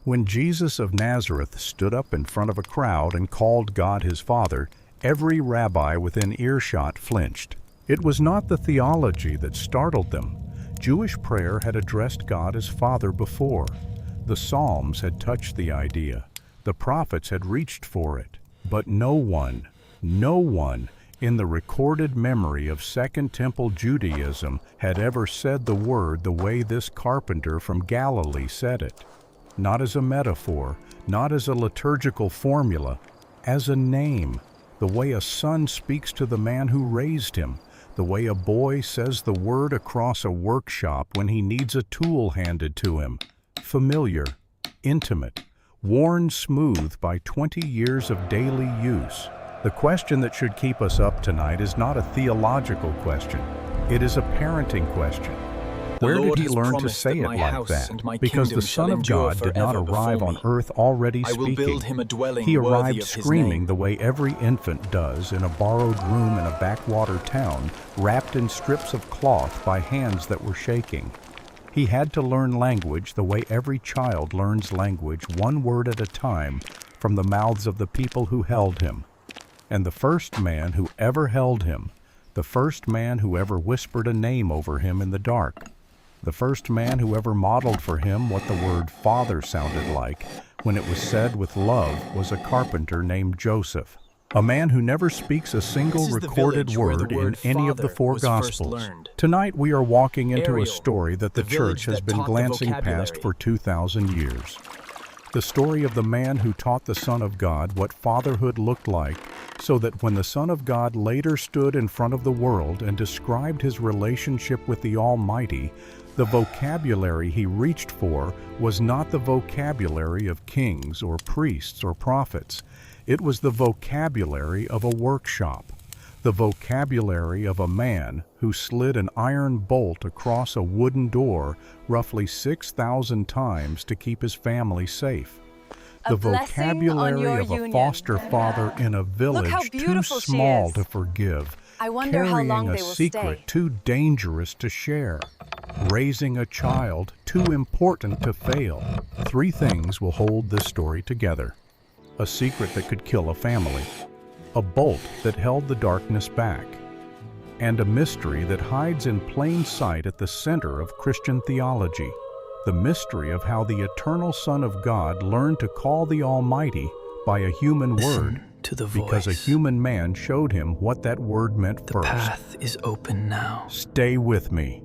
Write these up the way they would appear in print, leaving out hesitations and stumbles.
When Jesus of Nazareth stood up in front of a crowd and called God his Father, every rabbi within earshot flinched. It was not the theology that startled them. Jewish prayer had addressed God as Father before. The Psalms had touched the idea. The prophets had reached for it. But no one in the recorded memory of Second Temple Judaism had ever said the word the way this carpenter from Galilee said it. Not as a metaphor, not as a liturgical formula, as a name, the way a son speaks to the man who raised him, the way a boy says the word across a workshop when he needs a tool handed to him. Familiar, intimate, worn smooth by 20 years of daily use. The question that should keep us up tonight is not a theological question. It is a parenting question. Where did he learn to say it like that? Because the Son of God did not arrive on earth already speaking. He arrived screaming the way every infant does in a borrowed room in a backwater town, wrapped in strips of cloth by hands that were shaking. He had to learn language the way every child learns language, one word at a time, from the mouths of the people who held him. And the first man who ever held him, the first man who ever whispered a name over him in the dark, the first man who ever modeled for him what the word Father sounded like when it was said with love was a carpenter named Joseph, a man who never speaks a single recorded word in any of the four Gospels. Tonight we are walking into a story that the church has been glancing past for 2,000 years. The story of the man who taught the Son of God what fatherhood looked like, so that when the Son of God later stood in front of the world and described his relationship with the Almighty, the vocabulary he reached for was not the vocabulary of kings or priests or prophets. It was the vocabulary of a workshop, the vocabulary of a man who slid an iron bolt across a wooden door roughly 6,000 times to keep his family safe. The vocabulary of a foster father in a village too small to forgive, carrying a secret too dangerous to share, raising a child too important to fail. Three things will hold this story together: a secret that could kill a family, a bolt that held the darkness back, and a mystery that hides in plain sight at the center of Christian theology. The mystery of how the eternal Son of God learned to call the Almighty by a human word, because a human man showed him what that word meant first. The path is open now. Stay with me.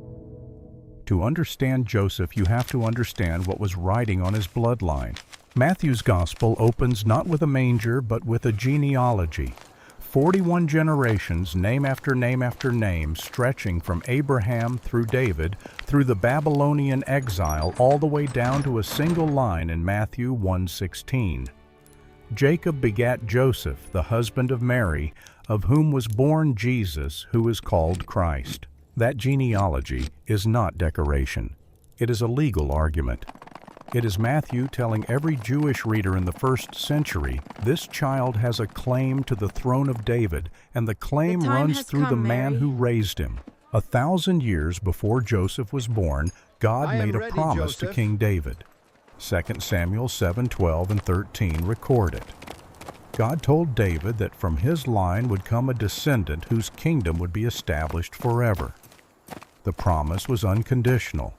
To understand Joseph, you have to understand what was riding on his bloodline. Matthew's Gospel opens not with a manger, but with a genealogy. 41 generations, name after name after name, stretching from Abraham through David, through the Babylonian exile, all the way down to a single line in Matthew 1:16. Jacob begat Joseph, the husband of Mary, of whom was born Jesus, who is called Christ. That genealogy is not decoration. It is a legal argument. It is Matthew telling every Jewish reader in the first century, this child has a claim to the throne of David, and the claim runs through the man who raised him. 1,000 years before Joseph was born, God made a promise to King David. 2 Samuel 7:12 and 13 record it. God told David that from his line would come a descendant whose kingdom would be established forever. The promise was unconditional.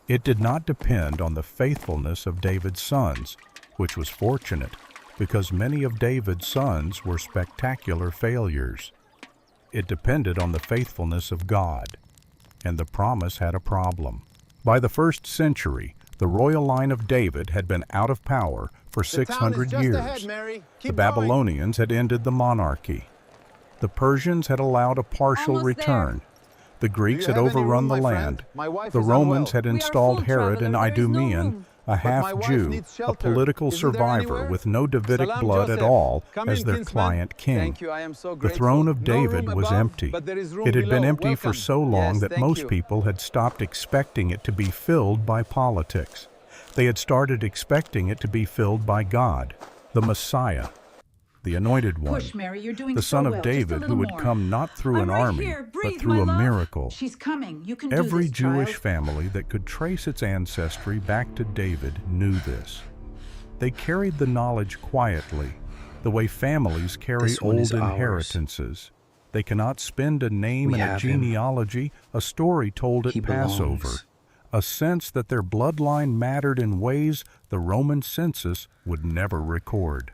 It did not depend on the faithfulness of David's sons, which was fortunate, because many of David's sons were spectacular failures. It depended on the faithfulness of God, and the promise had a problem. By the first century, the royal line of David had been out of power for 600 years. The Babylonians had ended the monarchy. The Persians had allowed a partial return. The Greeks had overrun the land. The Romans had installed Herod an Idumean, a half-Jew, a political survivor with no Davidic blood at all, as their client king. The throne of David was empty. It had been empty for so long that most people had stopped expecting it to be filled by politics. They had started expecting it to be filled by God, the Messiah, the Anointed One, the Son of David who would come not through an army, but through a miracle. Every Jewish family that could trace its ancestry back to David knew this. They carried the knowledge quietly, the way families carry This one old is ours. inheritances. They cannot spend a name We in a have him. genealogy, a story told at He Passover, belongs. a sense that their bloodline mattered in ways the Roman census would never record.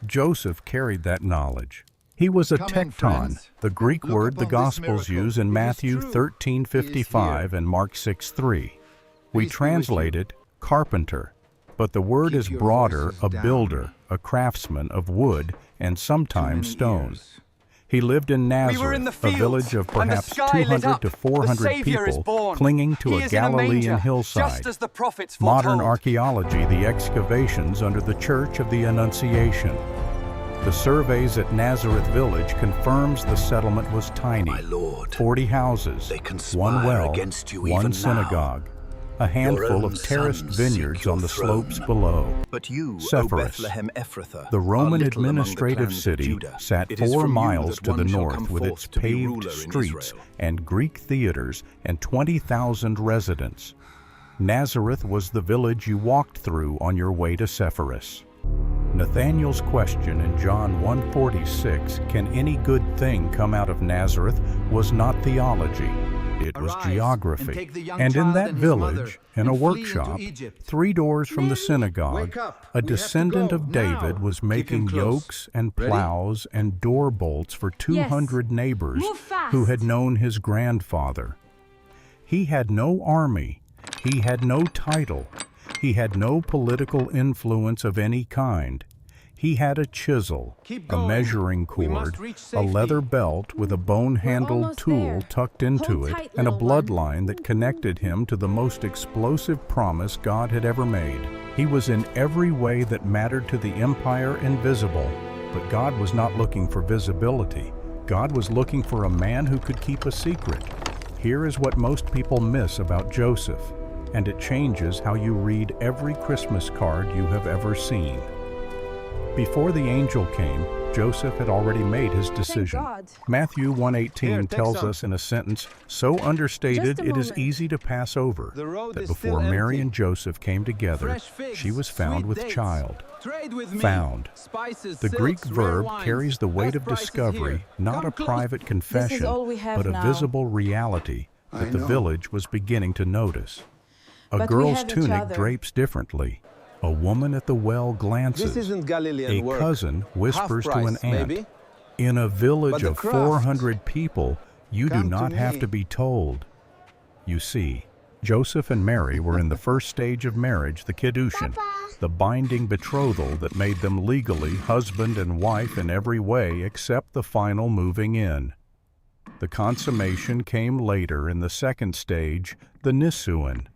Joseph carried that knowledge. He was a Come in, tekton, friends. the Greek Look word the upon this Gospels miracle. use in It is Matthew true. 13:55 and Mark 6:3. We Peace be translate it carpenter, but the word Keep is your broader, voices a down. builder, a craftsman of wood and sometimes stone. He lived in We were in Nazareth, the a fields, village of and the perhaps sky lit 200 up. to The 400 Savior is people born. clinging to He a is in a Galilean manger, hillside. just as the prophets Modern foretold. archaeology, the excavations under the Church of the Annunciation. The surveys at Nazareth village confirms the settlement was tiny. My lord, 40 houses, they conspire one well, against you one even synagogue, a Your handful own of terraced sons seek vineyards your on the throne. slopes below. But you, O Sepphoris, Bethlehem Ephrathah, the are Roman little among the administrative clans of city, Judah. sat It is 4 from you miles that to the one shall north come with forth its to be paved ruler in streets Israel. and Greek theaters and 20,000 residents. Nazareth was the village you walked through on your way to Sepphoris. Nathanael's question in John 1:46, can any good thing come out of Nazareth, was not theology. It was Arise, geography. and take the young And in child that and his mother, village, in a and flee into workshop, Egypt. 3 doors from the synagogue, Wake up. a We have to descendant go of David now. was Keep him making close. yokes and Ready? plows and door bolts for 200 neighbors Move fast. who had known his grandfather. He had no army. He had no title. He had no political influence of any kind. He had a chisel, Keep a going. measuring We cord, must reach a safety. leather belt with a bone-handled almost tool there. tucked into Hold it, tight, and a little one. bloodline that connected him to the most explosive promise God had ever made. He was in every way that mattered to the empire invisible, but God was not looking for visibility. God was looking for a man who could keep a secret. Here is what most people miss about Joseph, and it changes how you read every Christmas card you have ever seen. Before the angel came, Joseph had already made his decision. God. Matthew 1:18 Here, take tells some. us in a sentence so understated Just a it is moment. easy to pass over The road that is before still Mary empty. and Joseph came together, Fresh figs, she was found sweet with dates. child. Trade with me. Found. Spices, The Greek silks, rare verb wines. carries the weight Best of prices discovery, here. not Come a close. private confession, all we have but a now. visible reality that the know. village was beginning to notice. A But we girl's have each tunic other. drapes differently. A woman at the well glances. This isn't Galilean A work. cousin whispers Half to an price, aunt. maybe. In a village But the of craft. 400 people, you do Come to not have me. to be told. You see, Joseph and Mary were in the first stage of marriage, the kiddushin, the binding betrothal that made them legally husband and wife in every way except the final moving in. The consummation came later in the second stage, the nisuin.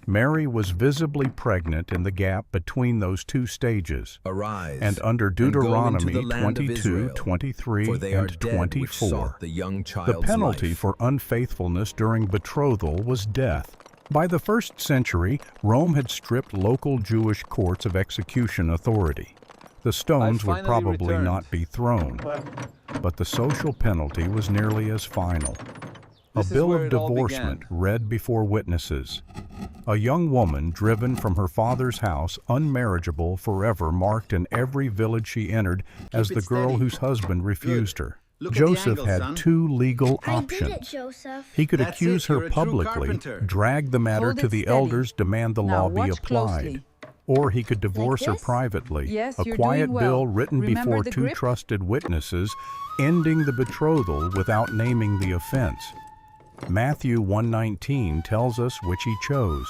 Mary was visibly pregnant in the gap between those 2 stages. Arise, And under and go into Deuteronomy the land of 22, Israel, 23, for they are and dead which 24, sought the young the child's penalty life. for unfaithfulness during betrothal was death. By the 1st century, Rome had stripped local Jewish courts of execution authority. The stones would finally probably returned. not be thrown, but the social penalty was nearly as final. A This is bill where of it all divorcement began. read before witnesses. A young woman driven from her father's house, unmarriageable forever, marked in every village she entered as it the girl steady. whose husband refused her. Look at the Joseph angle, had son. 2 legal I options. did it, Joseph. He could That's accuse it, you're her a true publicly, carpenter. drag the matter Hold to it the steady. elders, demand the Now law be watch applied. closely. Or he could divorce her this? privately, Yes, a you're quiet doing well. bill written Remember before the 2 grip? trusted witnesses, ending the betrothal without naming the offense. Matthew 1:19 tells us which he chose.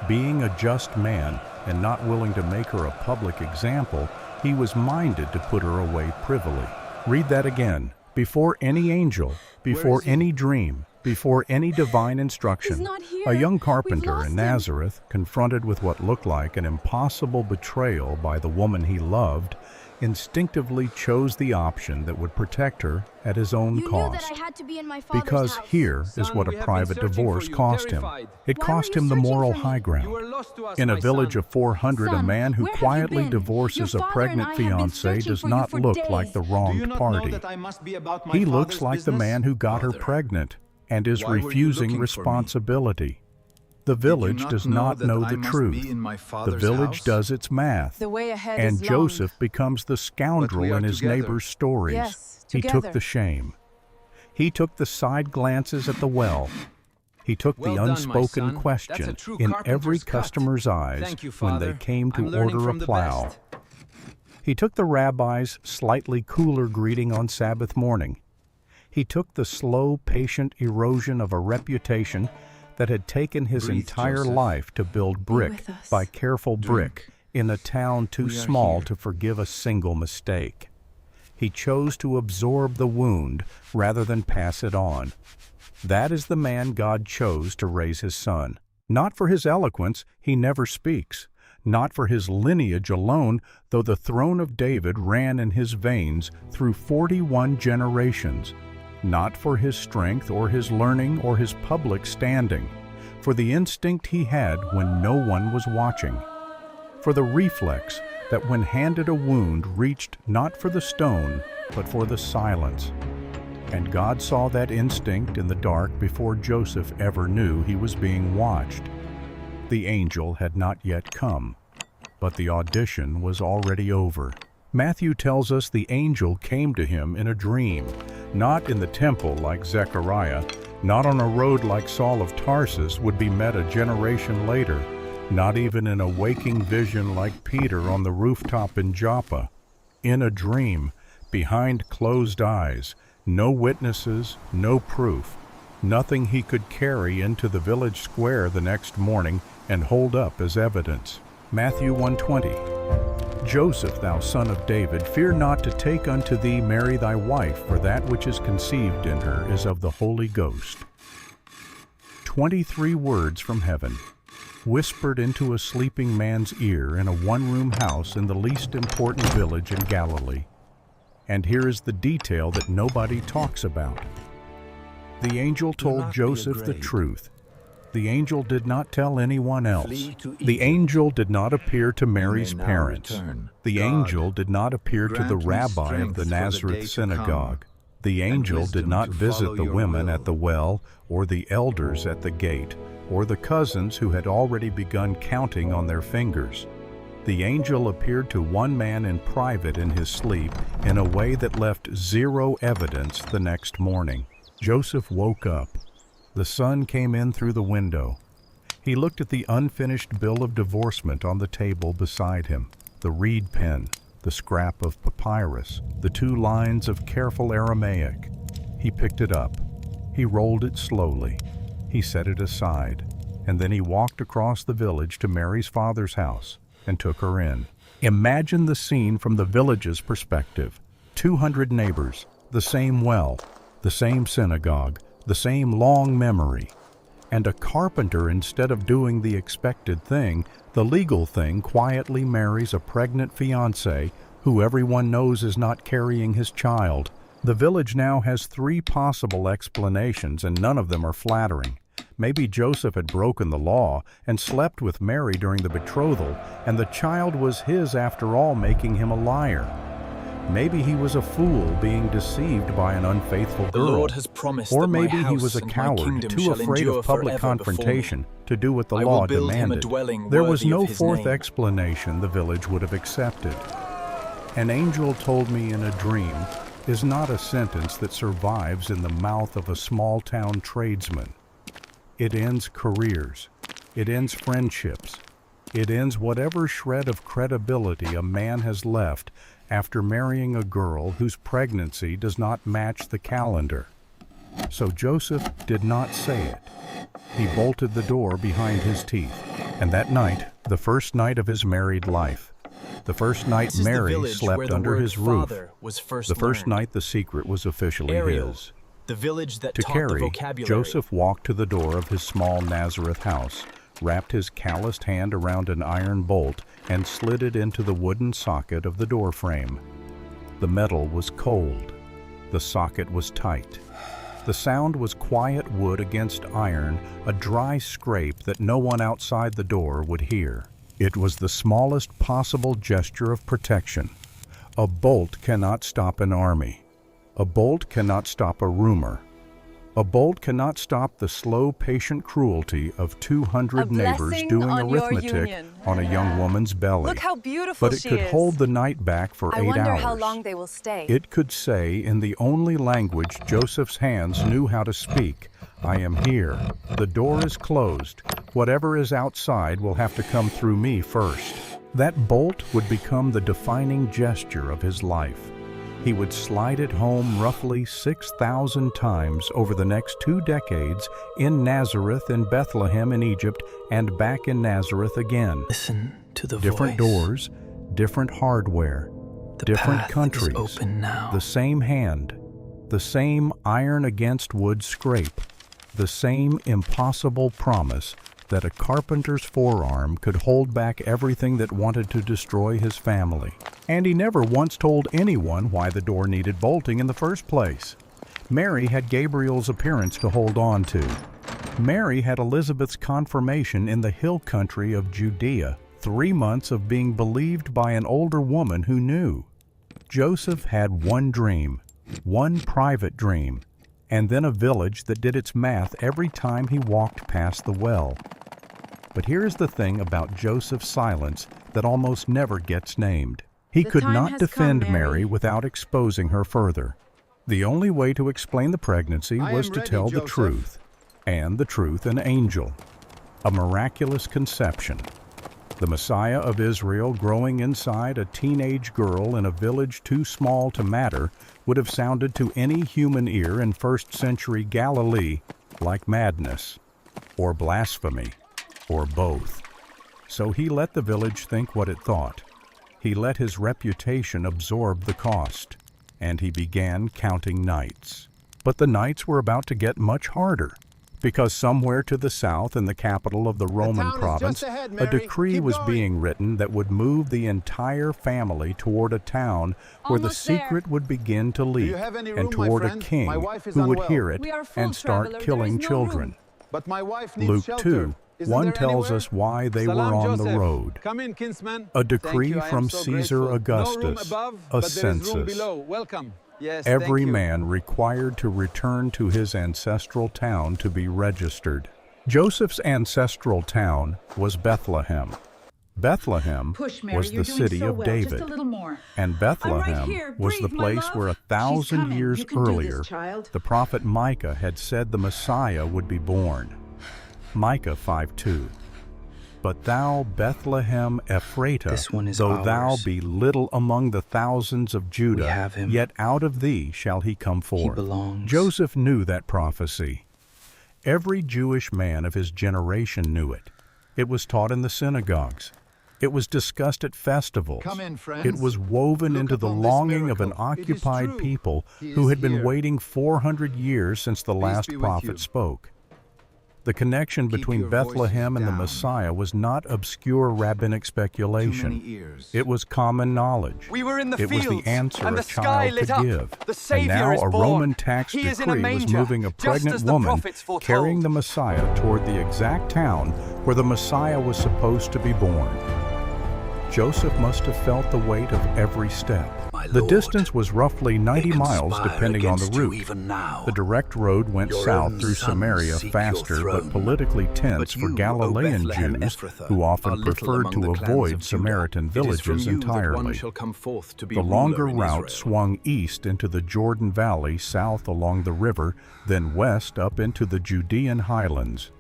Being a just man and not willing to make her a public example, he was minded to put her away privily. Read that again. Before any angel, before any dream, before any divine instruction, He's not here. a young We've carpenter lost in him. Nazareth, confronted with what looked like an impossible betrayal by the woman he loved, instinctively chose the option that would protect her at his own You knew cost. that I had to be in my father's Because house. here is Son, what we a have been private searching divorce for you, cost him. terrified. It Why cost were you him the searching moral for me? high You ground. were lost to us, In a my village son. of 400, a Son, man who where have you quietly been? divorces Your a father pregnant and I have been fiancée searching does for you not for look days. like the Do wronged you not party. know that I must be about my He father's looks like the business? man who got her Father, pregnant and is why were you refusing looking for me? responsibility. The Did you village does not that know I the must truth. be in my The Father's village house? does its math. The way ahead And is long. Joseph becomes the scoundrel are in his together. neighbor's stories. Yes, He took together. the shame. He took the side glances at the well. He took Well the done, my unspoken son. question That's a true in carpenter's every cut. customer's eyes Thank you, when they Father. came to I'm learning order a from the plow. best. He took the rabbi's slightly cooler greeting on Sabbath morning. He took the slow, patient erosion of a reputation that had taken his Breathe, entire Joseph. life to build brick with us. by careful brick in a town too We are small here. to forgive a single mistake. He chose to absorb the wound rather than pass it on. That is the man God chose to raise his son. Not for his eloquence, he never speaks. Not for his lineage alone, though the throne of David ran in his veins through 41 generations. Not for his strength or his learning or his public standing. For the instinct he had when no one was watching. For the reflex that when handed a wound reached not for the stone, but for the silence. And God saw that instinct in the dark before Joseph ever knew he was being watched. The angel had not yet come, but the audition was already over. Matthew tells us the angel came to him in a dream, not in the temple like Zechariah, not on a road like Saul of Tarsus would be met a generation later, not even in a waking vision like Peter on the rooftop in Joppa. In a dream, behind closed eyes, no witnesses, no proof, nothing he could carry into the village square the next morning and hold up as evidence. Matthew 1:20. Joseph, thou son of David, fear not to take unto thee Mary thy wife, for that which is conceived in her is of the Holy Ghost. 23 words from heaven, whispered into a sleeping man's ear in a one-room house in the least important village in Galilee. And here is the detail that nobody talks about. The angel told not be Joseph the afraid. truth. The angel did not tell anyone else. Flee to The Egypt. angel did not appear to Mary's now parents. return. The God, angel did not appear to the grant me rabbi of strength the for the Nazareth day to synagogue. The and angel did wisdom not to visit follow the your women will. at the well, or the elders at the gate, or the cousins who had already begun counting on their fingers. The angel appeared to one man in private in his sleep in a way that left zero evidence the next morning. Joseph woke up. The sun came in through the window. He looked at the unfinished bill of divorcement on the table beside him, the reed pen, the scrap of papyrus, the 2 lines of careful Aramaic. He picked it up. He rolled it slowly. He set it aside, and then he walked across the village to Mary's father's house and took her in. Imagine the scene from the village's perspective. 200 neighbors, the same well, the same synagogue, the same long memory. And a carpenter, instead of doing the expected thing, the legal thing, quietly marries a pregnant fiancée who everyone knows is not carrying his child. The village now has 3 possible explanations, and none of them are flattering. Maybe Joseph had broken the law and slept with Mary during the betrothal, and the child was his after all, making him a liar. Maybe he was a fool being deceived by an unfaithful The girl. Lord has promised Or that my maybe he house was a and my coward, kingdom too shall afraid endure of public forever before me. confrontation to do what the I law will build him a demanded. dwelling There was worthy no of his fourth name. explanation the village would have accepted. An angel told me in a dream is not a sentence that survives in the mouth of a small-town tradesman. It ends careers. It ends friendships. It ends whatever shred of credibility a man has left after marrying a girl whose pregnancy does not match the calendar. So Joseph did not say it. He bolted the door behind his teeth. And that night, the first night of his married life, the first night This is the Mary village where slept the under word his roof, father was first the first learned. night the secret was officially Ariel, his. the village that To taught the carry, vocabulary. Joseph walked to the door of his small Nazareth house, wrapped his calloused hand around an iron bolt, and slid it into the wooden socket of the door frame. The metal was cold. The socket was tight. The sound was quiet wood against iron, a dry scrape that no one outside the door would hear. It was the smallest possible gesture of protection. A bolt cannot stop an army. A bolt cannot stop a rumor. A bolt cannot stop the slow, patient cruelty of 200 neighbors blessing doing on your arithmetic union. on a young woman's belly. Look how beautiful But it she could is. hold the night back for I 8 wonder hours. how long they will stay. It could say in the only language Joseph's hands knew how to speak, "I am here. The door is closed. Whatever is outside will have to come through me first." That bolt would become the defining gesture of his life. He would slide it home roughly 6,000 times over the next 2 decades in Nazareth, in Bethlehem in Egypt, and back in Nazareth again. Listen to the Different voice. doors, different hardware, The different path countries, is open now. the same hand, the same iron against wood scrape, the same impossible promise that a carpenter's forearm could hold back everything that wanted to destroy his family. And he never once told anyone why the door needed bolting in the first place. Mary had Gabriel's appearance to hold on to. Mary had Elizabeth's confirmation in the hill country of Judea, 3 months of being believed by an older woman who knew. Joseph had one dream, one private dream, and then a village that did its math every time he walked past the well. But here's the thing about Joseph's silence that almost never gets named. He could not defend Mary without exposing her further. The only way to explain the pregnancy was to tell the truth, and the truth an angel. A miraculous conception. The Messiah of Israel growing inside a teenage girl in a village too small to matter would have sounded to any human ear in first-century Galilee like madness, or blasphemy, or both. So he let the village think what it thought. He let his reputation absorb the cost, and he began counting nights. But the nights were about to get much harder, because somewhere to the south in the capital of the Roman province, a decree was being written that would move the entire family toward a town where the secret would begin to leak, and toward a king who would hear it and start killing children. But my wife Luke 2, 1 tells us why they were on the road. Come in, kinsman. A decree Thank you, I am from so Caesar grateful. Augustus, No room above, a but there is room census. below. Welcome. Yes, Every thank you. man required to return to his ancestral town to be registered. Joseph's ancestral town was Bethlehem. Bethlehem was the city of David, and Bethlehem was the place where 1,000 years earlier the prophet Micah had said the Messiah would be born. Micah 5:2. But thou, Bethlehem Ephratah, This one is though thou ours. be little among the thousands of Judah, have him. yet out of thee shall he come forth. belongs. Joseph knew that prophecy. Every Jewish man of his generation knew it. It was taught in the synagogues. It was discussed at festivals. Come in, friends. It was woven Look into the upon this longing of an miracle. It is occupied true. people He who is had been here. waiting 400 years since the last be with prophet you. spoke. The connection Keep between your voices Bethlehem and the down. Messiah was not obscure rabbinic speculation. ears. It was common knowledge. We were in the It was fields, the answer and a the sky child lit could up. give. The And Savior now is a born. Roman tax He is in a decree was manger, moving a just pregnant as the woman prophets foretold. carrying the Messiah toward the exact town where the Messiah was supposed to be born. Joseph must have felt the weight of every step. My The lord, distance was roughly 90 they miles conspire depending on the against you route. even now. The direct road went Your south own through sons Samaria seek your faster, throne. but politically tense But for you, O Galilean Bethlehem Jews, Ephrathah, who are often little preferred among to the clans avoid of Judah. Samaritan It is from villages you that one entirely. shall come forth to be The longer ruler in route Israel. swung east into the Jordan Valley, south along the river, then west up into the Judean highlands.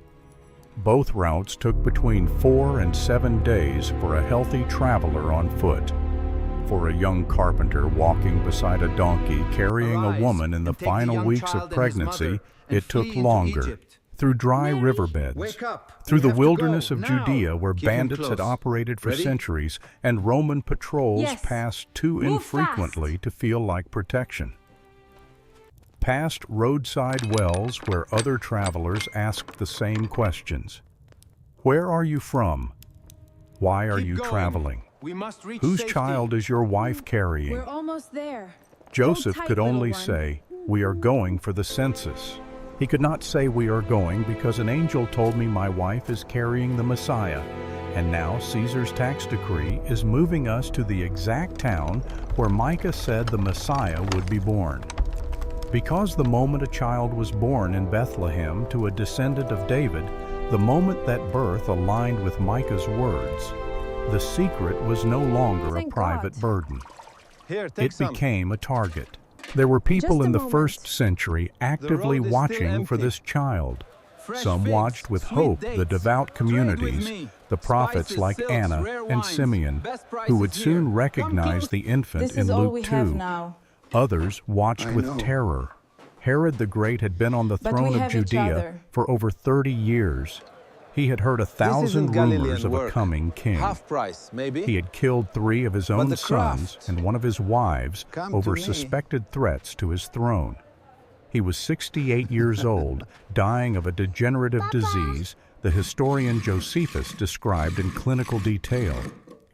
Both routes took between 4 and 7 days for a healthy traveler on foot. For a young carpenter walking beside a donkey carrying a woman in the and take the final young weeks child of and his pregnancy, mother, and it took flee into longer. Egypt. Through dry Mary, riverbeds, Wake up. through We the have to wilderness go of now. Judea where Keep him bandits had close. operated for Ready? centuries and Roman patrols Yes. passed too Move infrequently to feel like protection. Past roadside wells where other travelers asked the same questions. Where are you from? Why are Keep you going. traveling? We must reach Whose safety. child is your wife carrying? We're almost there. Joseph Hold tight, could only little one. say, "We are going for the census." He could not say, "We are going because an angel told me my wife is carrying the Messiah." And now Caesar's tax decree is moving us to the exact town where Micah said the Messiah would be born. Because the moment a child was born in Bethlehem to a descendant of David, the moment that birth aligned with Micah's words, the secret was no longer a private burden. Here, take It some. became a target. There were people Just a in the moment. first century actively road is still watching for empty. this child. Fresh Some figs, watched with sweet hope the dates. devout Trade with communities, me. the prophets Spices, like silks, Anna rare and wines. Simeon, Best who would prices soon here. recognize Come the infant This in is all Luke we 2. have now. Others watched with terror. Herod the Great had been on the But we throne of have each Judea other. for over 30 years. He had heard This 1,000 isn't rumors Galilean of a work. coming king. Half price, maybe. He had killed 3 of his own the sons craft. and one of his wives Come over to me. suspected threats to his throne. He was 68 years old, dying of a degenerative disease the historian Josephus described in clinical detail,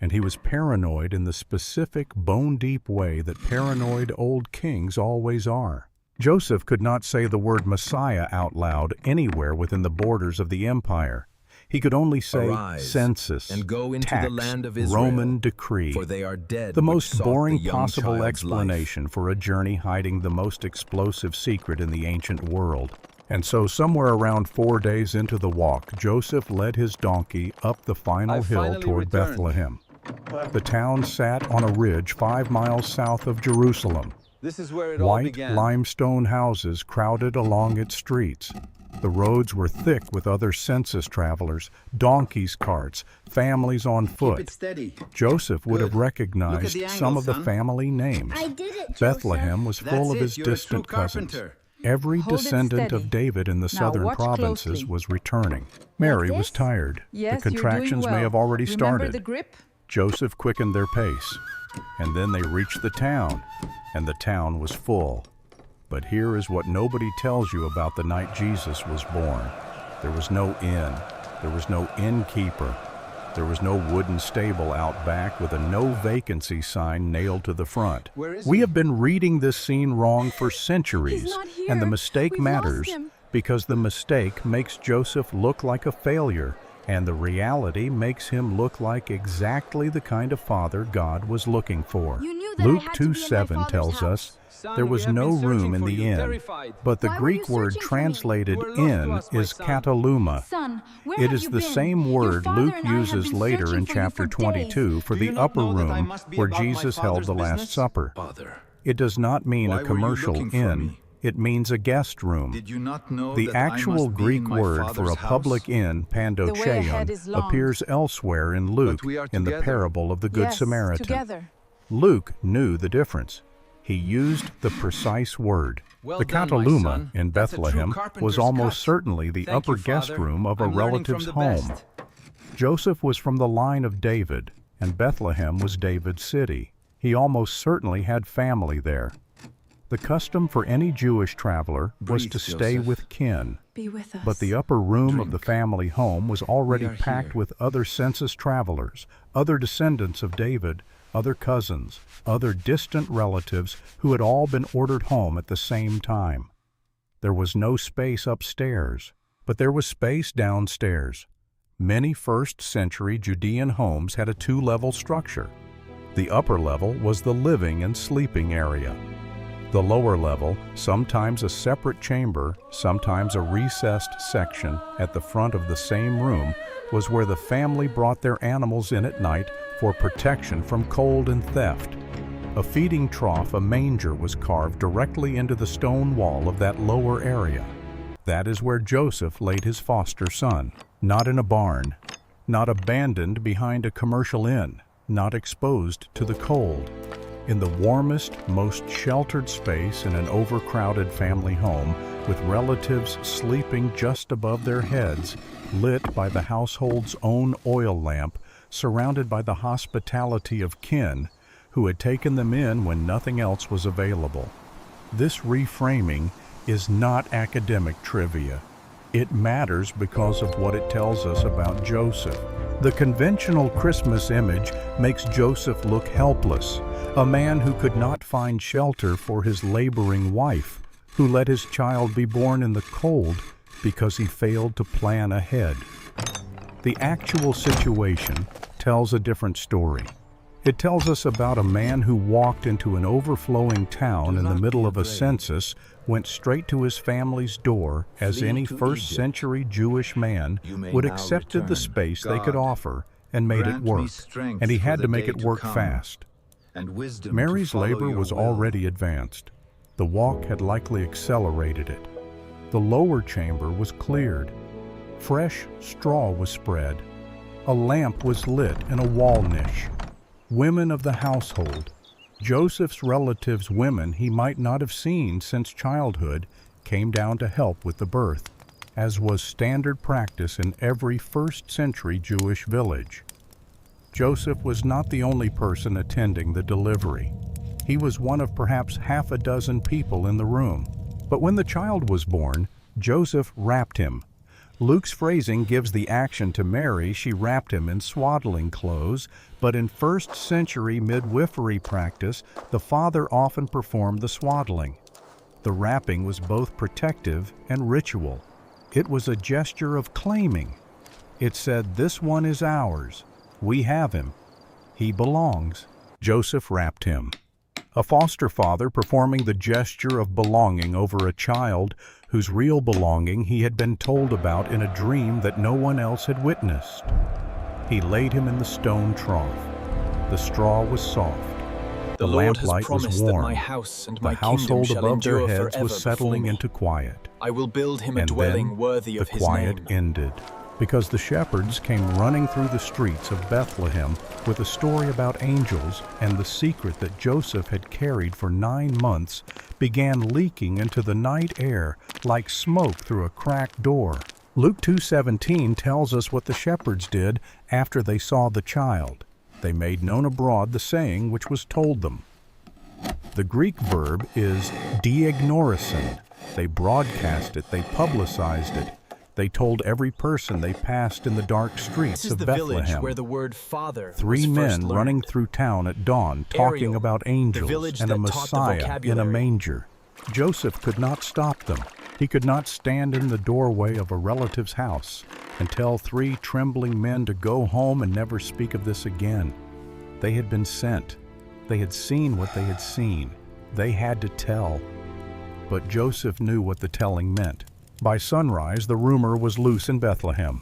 and he was paranoid in the specific bone-deep way that paranoid old kings always are. Joseph could not say the word Messiah out loud anywhere within the borders of the empire. He could only say Arise, census, and go into tax, the land of Israel, Roman decree. for they are dead The which most sought boring the young possible child's explanation for a journey hiding the most explosive secret in the ancient world. And so somewhere around 4 days into the walk, Joseph led his donkey up the final I hill finally toward returned. Bethlehem. The town sat on a ridge 5 miles south of Jerusalem. This is where it all White began. limestone houses crowded along its streets. The roads were thick with other census travelers, donkeys' carts, families on foot. Steady. Joseph would have Look recognized at the some angle, of the son. family names. I did it, Joseph. Bethlehem was full of That's his it, you're a distant true cousins. carpenter. Every Hold it descendant of steady. David in the Now southern watch provinces closely. was returning. Mary was this? tired. Yes, The you're contractions doing well. may have already Remember started. the grip? Joseph quickened their pace, and then they reached the town, and the town was full. But here is what nobody tells you about the night Jesus was born. There was no inn. There was no innkeeper. There was no wooden stable out back with a no vacancy sign nailed to the front. Where is We he? have been reading this scene wrong for centuries, He's not and the here. mistake We've lost matters him. because the mistake makes Joseph look like a failure, and the reality makes him look like exactly the kind of father God was looking for. You knew that I Luke had to be in my 2:7 father's tells house. us Son, there we was have no been searching room in for the you, inn, terrified. but the Why were Greek you word searching for me? translated You were lost to inn us, my is son. kataluma. Son, where It have is you the been? same Your word father Luke and I have uses been later searching in for you chapter for days. 22 for Do the you not upper know that I room must be where about my Jesus held Father's the Last business? Supper. Father, It does not mean Why a were you commercial looking for inn. me? It means a guest room. Did you not know The that I actual must be Greek in my word for Father's a public house? inn, way ahead pandocheion, is long. appears elsewhere in Luke we are in the together. parable of the Good Yes, Samaritan. together. Luke knew the difference. He used the precise word. Well The done, my kataluma son. in That's a true Bethlehem was carpenter's almost cut. certainly the Thank upper you, guest Father. room of a I'm learning relative's from the home. best. Joseph was from the line of David, and Bethlehem was David's city. He almost certainly had family there. The custom for any Jewish traveler was Breathe, to stay Joseph. with kin. Be with us. But the upper room of the family home was already We are packed here. with other census travelers, other descendants of David, other cousins, other distant relatives who had all been ordered home at the same time. There was no space upstairs, but there was space downstairs. Many first-century Judean homes had a 2-level structure. The upper level was the living and sleeping area. The lower level, sometimes a separate chamber, sometimes a recessed section at the front of the same room, was where the family brought their animals in at night for protection from cold and theft. A feeding trough, a manger, was carved directly into the stone wall of that lower area. That is where Joseph laid his foster son, not in a barn, not abandoned behind a commercial inn, not exposed to the cold. In the warmest, most sheltered space in an overcrowded family home, with relatives sleeping just above their heads, lit by the household's own oil lamp, surrounded by the hospitality of kin who had taken them in when nothing else was available. This reframing is not academic trivia. It matters because of what it tells us about Joseph. The conventional Christmas image makes Joseph look helpless, a man who could not find shelter for his laboring wife, who let his child be born in the cold because he failed to plan ahead. The actual situation tells a different story. It tells us about a man who walked into an overflowing town in the middle of a census, went straight to his family's door, as any first-century Jewish man would accepted the space they could offer and made it work, and he had to make it work fast. Mary's labor was already advanced. The walk had likely accelerated it. The lower chamber was cleared. Fresh straw was spread. A lamp was lit in a wall niche. Women of the household, Joseph's relatives' women he might not have seen since childhood, came down to help with the birth, as was standard practice in every first-century Jewish village. Joseph was not the only person attending the delivery. He was one of perhaps half a dozen people in the room. But when the child was born, Joseph wrapped him. Luke's phrasing gives the action to Mary. She wrapped him in swaddling clothes, but in first-century midwifery practice, the father often performed the swaddling. The wrapping was both protective and ritual. It was a gesture of claiming. It said, "This one is ours. We have him. He belongs." Joseph wrapped him. A foster father performing the gesture of belonging over a child whose real belonging he had been told about in a dream that no one else had witnessed. He laid him in the stone trough. The straw was soft. The Lord has lamplight was promised that warm. my house and my The kingdom household shall above their endure heads forever was settling before me. into quiet. I will build him a And dwelling then worthy of the his quiet name. ended, because the shepherds came running through the streets of Bethlehem with a story about angels, and the secret that Joseph had carried for 9 months began leaking into the night air like smoke through a cracked door. Luke 2:17 tells us what the shepherds did after they saw the child. They made known abroad the saying which was told them. The Greek verb is diagnorison. They broadcast it, they publicized it. They told every person they passed in the dark streets This is of the village Bethlehem. where the word father 3 was first men learned. running through town at dawn talking Ariel, about the angels village and a that taught the Messiah in a vocabulary. manger. Joseph could not stop them. He could not stand in the doorway of a relative's house and tell 3 trembling men to go home and never speak of this again. They had been sent. They had seen what they had seen. They had to tell. But Joseph knew what the telling meant. By sunrise, the rumor was loose in Bethlehem.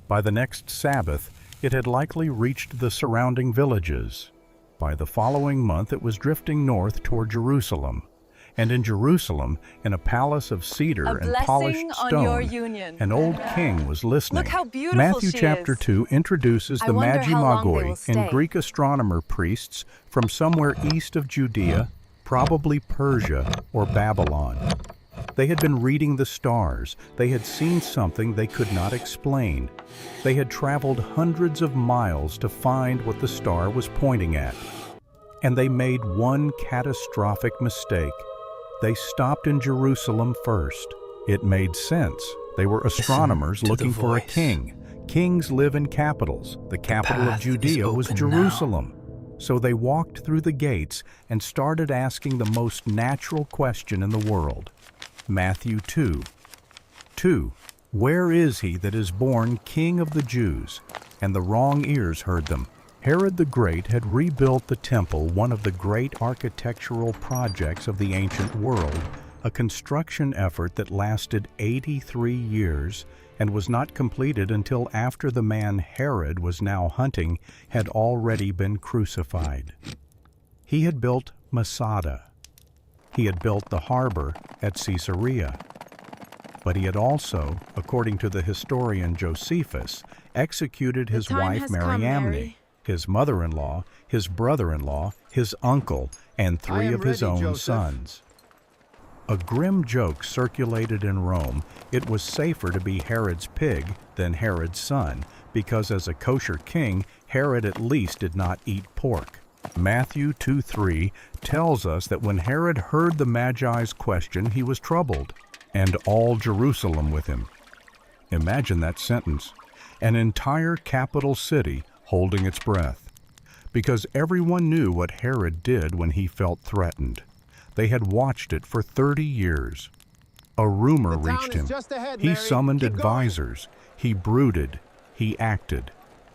By the next Sabbath, it had likely reached the surrounding villages. By the following month, it was drifting north toward Jerusalem. And in Jerusalem, in a palace of cedar and polished stone, an old king was listening. Look how beautiful Matthew she chapter is. 2 introduces I the wonder Magi how long they will Magoi, stay. in Greek astronomer priests from somewhere east of Judea, probably Persia or Babylon. They had been reading the stars. They had seen something they could not explain. They had traveled hundreds of miles to find what the star was pointing at. And they made one catastrophic mistake. They stopped in Jerusalem first. It made sense. They were astronomers to the looking for a voice. king. Kings live in capitals. The capital of path is Judea was open Jerusalem. So they walked through the gates and started asking the most natural question in the world. Matthew 2. Where is he that is born King of the Jews? And the wrong ears heard them. Herod the Great had rebuilt the temple, one of the great architectural projects of the ancient world, a construction effort that lasted 83 years and was not completed until after the man Herod was now hunting had already been crucified. He had built Masada. He had built the harbor at Caesarea. But he had also, according to the historian Josephus, executed his time wife has come, Mariamne, Mary. his mother-in-law, his brother-in-law, his uncle, and 3 am of his ready, own Joseph. sons. A grim joke circulated in Rome. It was safer to be Herod's pig than Herod's son, because as a kosher king, Herod at least did not eat pork. Matthew 2:3 tells us that when Herod heard the Magi's question, he was troubled, and all Jerusalem with him. Imagine that sentence. An entire capital city holding its breath, because everyone knew what Herod did when he felt threatened. They had watched it for 30 years. A rumor The town reached is him. just ahead, He Mary. summoned Keep going. advisors. He brooded. He acted.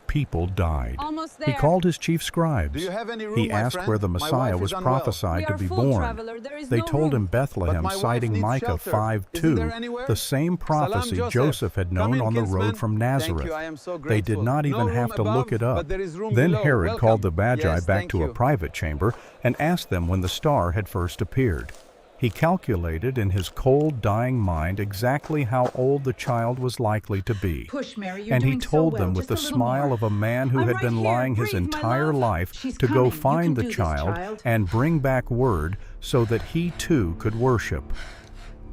people died. Almost He there. called his chief scribes. Do you have any room, He my asked friend? where the My Messiah wife was is unwell. prophesied We to are be full, born. traveler. There is They no told him room. But Bethlehem, my wife citing needs Micah shelter. 5:2, Isn't there anywhere? the same prophecy Salam, Joseph had known Come in, on the road kinsman. from Thank Nazareth. you, I am so They did grateful. not No even room have to above, look it up. but there is room Then below. Herod Welcome. called the Magi Yes, back thank to a you. private chamber and asked them when the star had first appeared. He calculated in his cold, dying mind exactly how old the child was likely to be. Push, Mary. You're And he doing so told well. them with Just the a little smile more. of a man who I'm had right been here. lying his Breathe, my entire love. life She's to go coming. You find can the do this, child child. and bring back word so that he too could worship.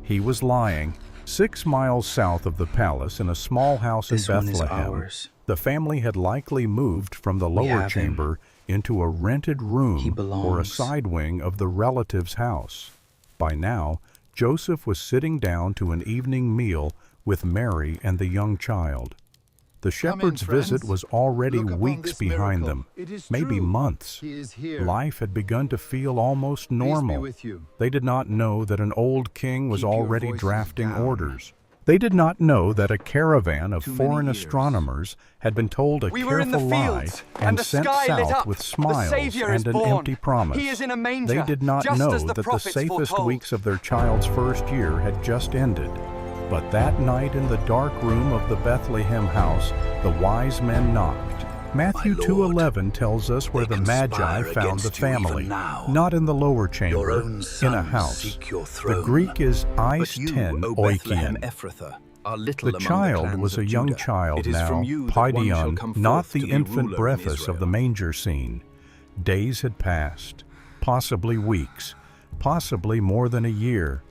He was lying 6 miles south of the palace in a small house in This one is Bethlehem. ours. The family had likely moved from the lower have him. chamber into a rented He room or a belongs. side wing of the relative's house. By now, Joseph was sitting down to an evening meal with Mary and the young child. The shepherd's friends. visit was already Look upon weeks this behind miracle. them, It is maybe true. months. He is here. Life had begun to feel almost Peace be normal. with you. They did not know that an old king was Keep your already voices drafting down. orders. They did not know that a caravan of Too many foreign years. astronomers had been told a We were in the careful lie fields, and the sent sky lit south up. with The smiles Savior is and an born. empty promise. He is in a manger, They did not just know as the that the prophets safest foretold. weeks of their child's first year had just ended. But that night in the dark room of the Bethlehem house, the wise men knocked. Matthew My 2:11 tells us where the Magi conspire found the against you even family, now. not in the lower Your chamber, own in a sons house. seek your The throne. Greek is But eis you, ten O Bethlehem oikion. Ephrathah, are little The among child clans was a of young Judah. child It is now, from you that one shall Paidion, come not forth the to be infant ruler in breathus of Israel. the manger scene. Days had passed, possibly weeks, possibly more than a year,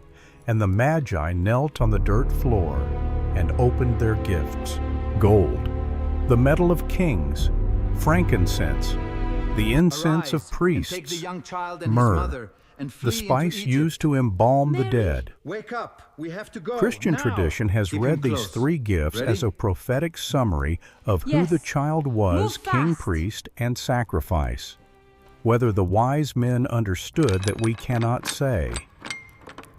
and the Magi knelt on the dirt floor and opened their gifts: gold, the metal of kings, frankincense, the incense of priests, myrrh, the spice used to embalm the dead. Wake up. We have to go. Christian now. tradition has Keep read him these close. 3 gifts Ready? as a prophetic summary of who Yes. the child was, Move king, fast. priest, and sacrifice. Whether the wise men understood that we cannot say.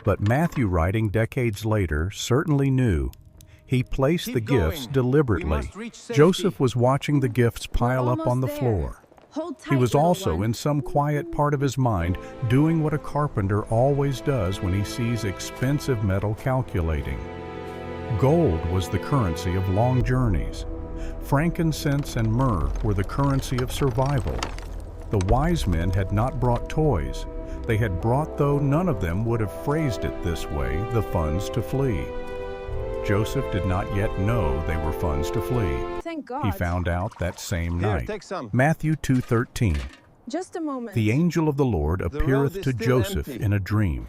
But Matthew, writing decades later, certainly knew. He placed Keep the gifts going. We deliberately. must reach safety. Joseph was watching the gifts pile up on the almost there. floor. Hold tight, He was little also, one. in some quiet part of his mind, doing what a carpenter always does when he sees expensive metal calculating. Gold was the currency of long journeys. Frankincense and myrrh were the currency of survival. The wise men had not brought toys. They had brought, though none of them would have phrased it this way, the funds to flee. Joseph did not yet know they were funds to flee. Thank God. He found out that same Here, night. take some. Matthew 2:13. Just a moment. The angel of the Lord road appeareth is to still Joseph empty. in a dream.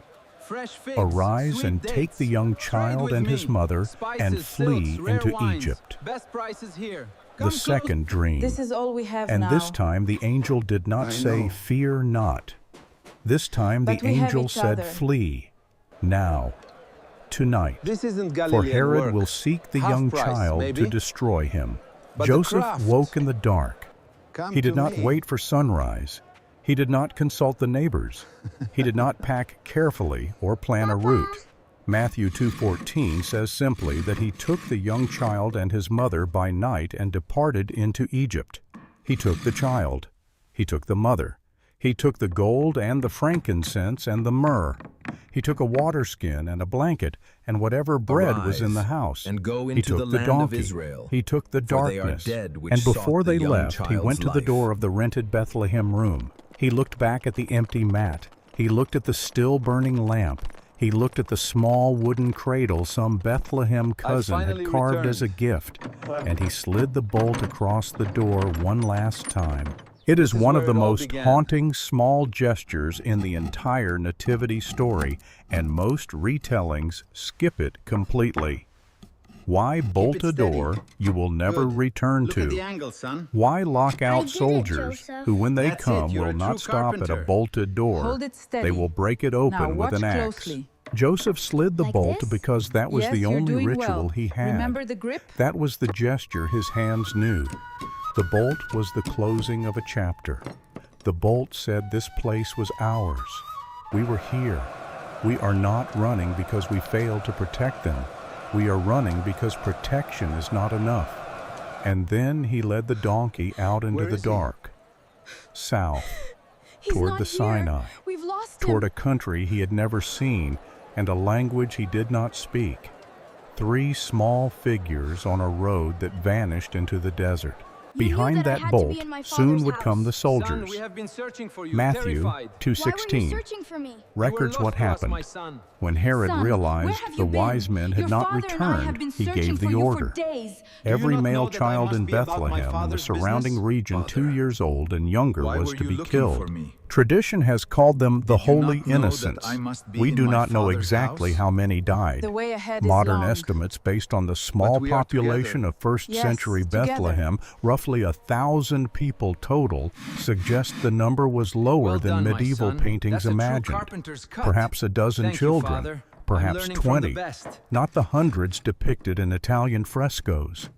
Fresh figs, Arise sweet and dates. take the young Trade child with and his me. mother Spices, and flee silks, rare into wines. Egypt. Best prices here. The Come second dream. This is all we have And now. this time the angel did not say, "Fear not." This time the But we have angel each said, other. "Flee, now, tonight." This isn't For Galilean Herod work. will seek the Half young price, child maybe. to destroy him. But the Joseph craft- woke in the dark. Come He did to not me. wait for sunrise. He did not consult the neighbors. He did not pack carefully or plan a route. Matthew 2:14 says simply that he took the young child and his mother by night and departed into Egypt. He took the child. He took the mother. He took the gold and the frankincense and the myrrh. He took a water skin and a blanket and whatever bread was in the Arise, house. and go He into took the the land of donkey. Israel, He took the for they are darkness. dead which And sought before the they young left, he child's went to the life. door of the rented Bethlehem room. He looked back at the empty mat. He looked at the still burning lamp. He looked at the small wooden cradle some Bethlehem cousin had finally carved returned. as a gift, and he slid the bolt across the door one last time. It is This is one of where the it all most began. haunting small gestures in the entire Nativity story, and most retellings skip it completely. Why bolt it a steady. door you will never Good. return Look to? at the angle, son. Why lock I out did it, soldiers Joseph. who, when they That's it, come, you're will a not true stop at a carpenter. bolted door? Hold it steady. They will break it open Now, with watch an axe. closely. Joseph slid the Like bolt this? because that was Yes, the you're only doing ritual well. he had. Remember the grip? That was the gesture his hands knew. The bolt was the closing of a chapter. The bolt said this place was ours. We were here. We are not running because we failed to protect them. We are running because protection is not enough. And then he led the donkey out into Where the is he? dark, south, He's toward not the here. Sinai, We've lost toward him. a country he had never seen and a language he did not speak. 3 small figures on a road that vanished into the desert. You knew Behind that I that had to be bolt in my soon father's would come the house. Son, soldiers. we have been searching for you, Matthew terrified. 2:16 Why were you searching for me? records You were what lost to us, happened. my son. When Herod Son, where realized have the you been? wise men had Your not father and I have returned, been he searching gave for the you for order. days. Every not male know that I child must in be about my Bethlehem and the father's surrounding business? region 2 years old and younger Why was were to you be looking killed. for me? Tradition has called them the Did you not Holy know that Innocents. I must be We in do my not know father's exactly house? how many died. The way ahead is Modern long. estimates based on the small we are population together. of first Yes, century together. Bethlehem, roughly 1,000 people total, suggest the number was lower Well than done, my medieval son. paintings That's a true imagined. carpenter's cut. Perhaps a dozen Thank you, children, Father. I'm perhaps learning from the 20, best. not the hundreds depicted in Italian frescoes.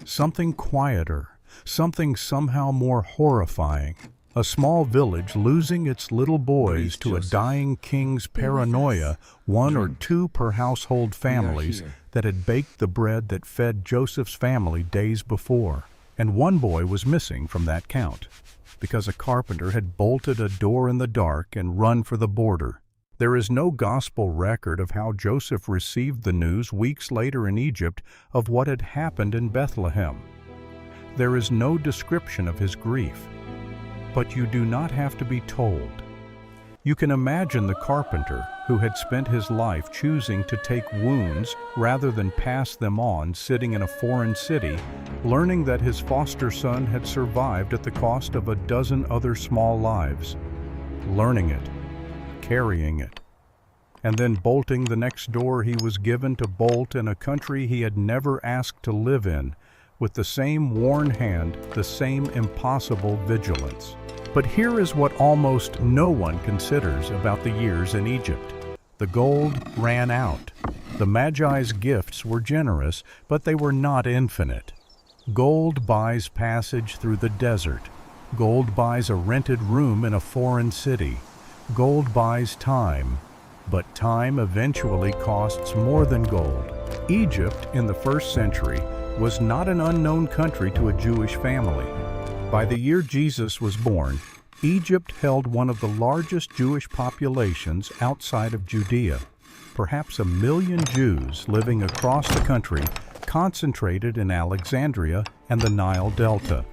Something quieter, something somehow more horrifying. A small village losing its little boys Breathe, to a Joseph. dying king's paranoia, 1 or 2 per household families here. that had baked the bread that fed Joseph's family days before. And 1 boy was missing from that count, because a carpenter had bolted a door in the dark and run for the border. There is no gospel record of how Joseph received the news weeks later in Egypt of what had happened in Bethlehem. There is no description of his grief. But you do not have to be told. You can imagine the carpenter who had spent his life choosing to take wounds rather than pass them on, sitting in a foreign city, learning that his foster son had survived at the cost of a dozen other small lives, learning it, carrying it, and then bolting the next door he was given to bolt in a country he had never asked to live in, with the same worn hand, the same impossible vigilance. But here is what almost no one considers about the years in Egypt. The gold ran out. The Magi's gifts were generous, but they were not infinite. Gold buys passage through the desert. Gold buys a rented room in a foreign city. Gold buys time, but time eventually costs more than gold. Egypt in the 1st century was not an unknown country to a Jewish family. By the year Jesus was born, Egypt held one of the largest Jewish populations outside of Judea. Perhaps 1 million Jews living across the country, concentrated in Alexandria and the Nile Delta.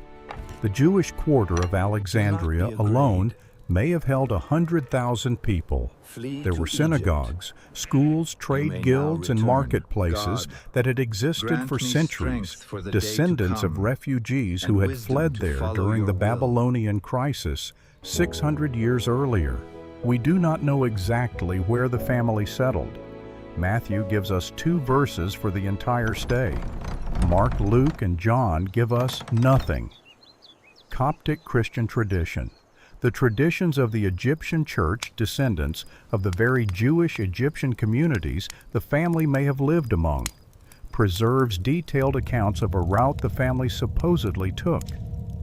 The Jewish quarter of Alexandria alone may have held 100,000 people. There were synagogues, schools, trade guilds, and marketplaces that had existed for centuries, descendants of refugees who had fled there during the Babylonian crisis 600 years earlier. We do not know exactly where the family settled. Matthew gives us 2 verses for the entire stay. Mark, Luke, and John give us nothing. Coptic Christian tradition. The traditions of the Egyptian church, descendants of the very Jewish Egyptian communities the family may have lived among, preserves detailed accounts of a route the family supposedly took.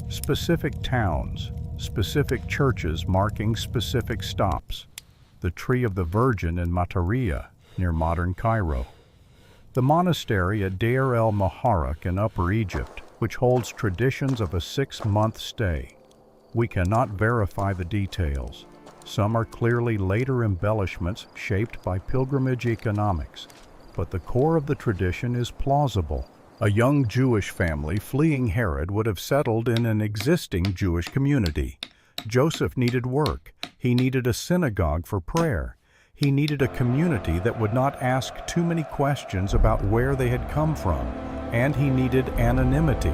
Specific towns, specific churches marking specific stops. The Tree of the Virgin in Mataria, near modern Cairo. The monastery at Deir el-Muharraq in Upper Egypt, which holds traditions of a 6-month stay. We cannot verify the details. Some are clearly later embellishments shaped by pilgrimage economics, but the core of the tradition is plausible. A young Jewish family fleeing Herod would have settled in an existing Jewish community. Joseph needed work. He needed a synagogue for prayer. He needed a community that would not ask too many questions about where they had come from. And he needed anonymity.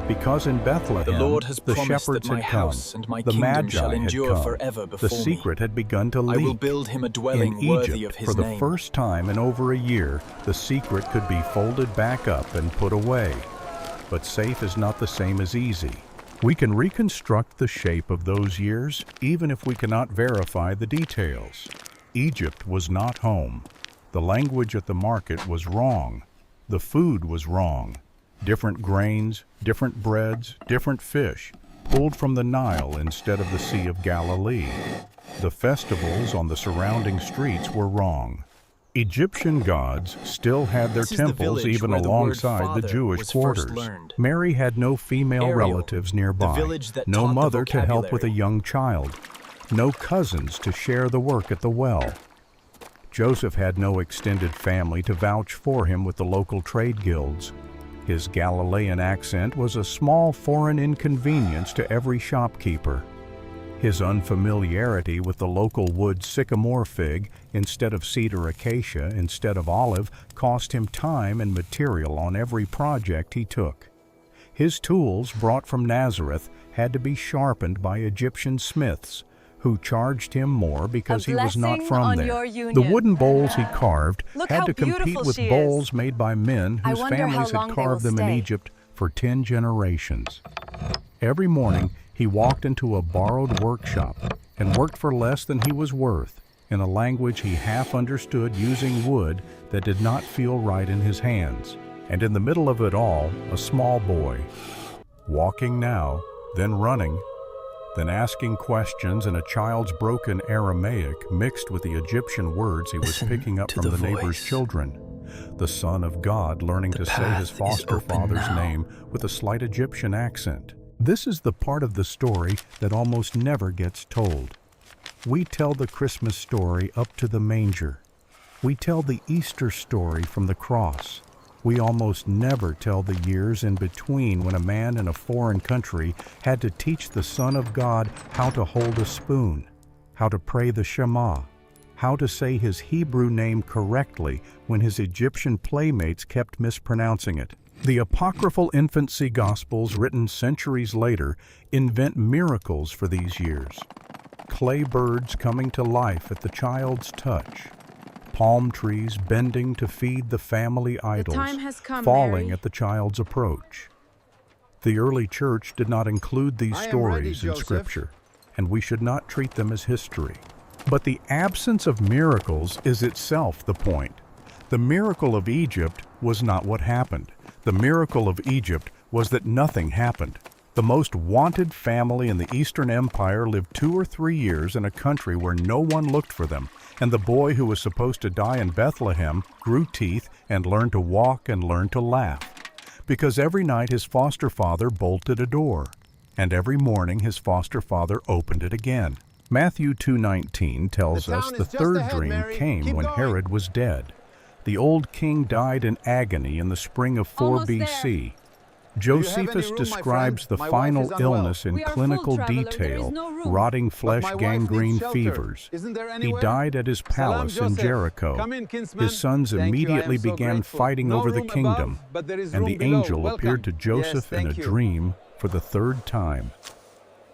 Because in Bethlehem, The Lord has the promised shepherds that my had come, house and my the kingdom Magi shall had endure come, forever the before me. secret had begun to leak. I will build him a dwelling In worthy Egypt, of his for the name. first time in over a year, the secret could be folded back up and put away. But safe is not the same as easy. We can reconstruct the shape of those years, even if we cannot verify the details. Egypt was not home. The language at the market was wrong. The food was wrong. Different grains, different breads, different fish, pulled from the Nile instead of the Sea of Galilee. The festivals on the surrounding streets were wrong. Egyptian gods still had their This is the temples village even where the word alongside the father Jewish was first quarters. learned. Mary had no female Ariel, relatives nearby, the village that no taught the mother to help with a vocabulary. young child, no cousins to share the work at the well. Joseph had no extended family to vouch for him with the local trade guilds. His Galilean accent was a small foreign inconvenience to every shopkeeper. His unfamiliarity with the local wood sycamore fig instead of cedar acacia instead of olive cost him time and material on every project he took. His tools brought from Nazareth had to be sharpened by Egyptian smiths, who charged him more because he was not blessing from on there. your union. The wooden bowls he carved Look had how to compete beautiful with she is. bowls made by men I whose wonder how families long had they will carved them in stay. Egypt for 10 generations. Every morning, he walked into a borrowed workshop and worked for less than he was worth in a language he half understood, using wood that did not feel right in his hands. And in the middle of it all, a small boy, walking now, then running, then asking questions in a child's broken Aramaic mixed with the Egyptian words he was Listen picking up to from the the neighbor's voice. children. The Son of God learning to say his path is foster open father's now. name with a slight Egyptian accent. This is the part of the story that almost never gets told. We tell the Christmas story up to the manger. We tell the Easter story from the cross. We almost never tell the years in between when a man in a foreign country had to teach the Son of God how to hold a spoon, how to pray the Shema, how to say his Hebrew name correctly when his Egyptian playmates kept mispronouncing it. The apocryphal infancy gospels written centuries later invent miracles for these years. Clay birds coming to life at the child's touch. Palm trees bending to feed the family idols, time has come, falling Mary. at the child's approach. The early church did not include these I am stories ready, in Joseph. Scripture, and we should not treat them as history. But the absence of miracles is itself the point. The miracle of Egypt was not what happened. The miracle of Egypt was that nothing happened. The most wanted family in the Eastern Empire lived 2 or 3 years in a country where no one looked for them, and the boy who was supposed to die in Bethlehem grew teeth and learned to walk and learned to laugh. Because every night his foster father bolted a door, and every morning his foster father opened it again. Matthew 2:19 tells The us town the is just third ahead, dream Mary. came Keep when going. Herod was dead. The old king died in agony in the spring of 4 Almost BC. any Josephus room, my describes friend? the My wife final is unwell. illness in We are full, clinical traveler. There detail, is no room. rotting But flesh, my wife gangrene needs shelter. fevers. Isn't there He anywhere? died at his palace Salam, in Joseph. Jericho. Come in, kinsman. His sons Thank you, I am immediately so began grateful. fighting No over the room kingdom, above, but there is and room the below. angel Welcome. appeared to Joseph in a thank you. dream for the third time.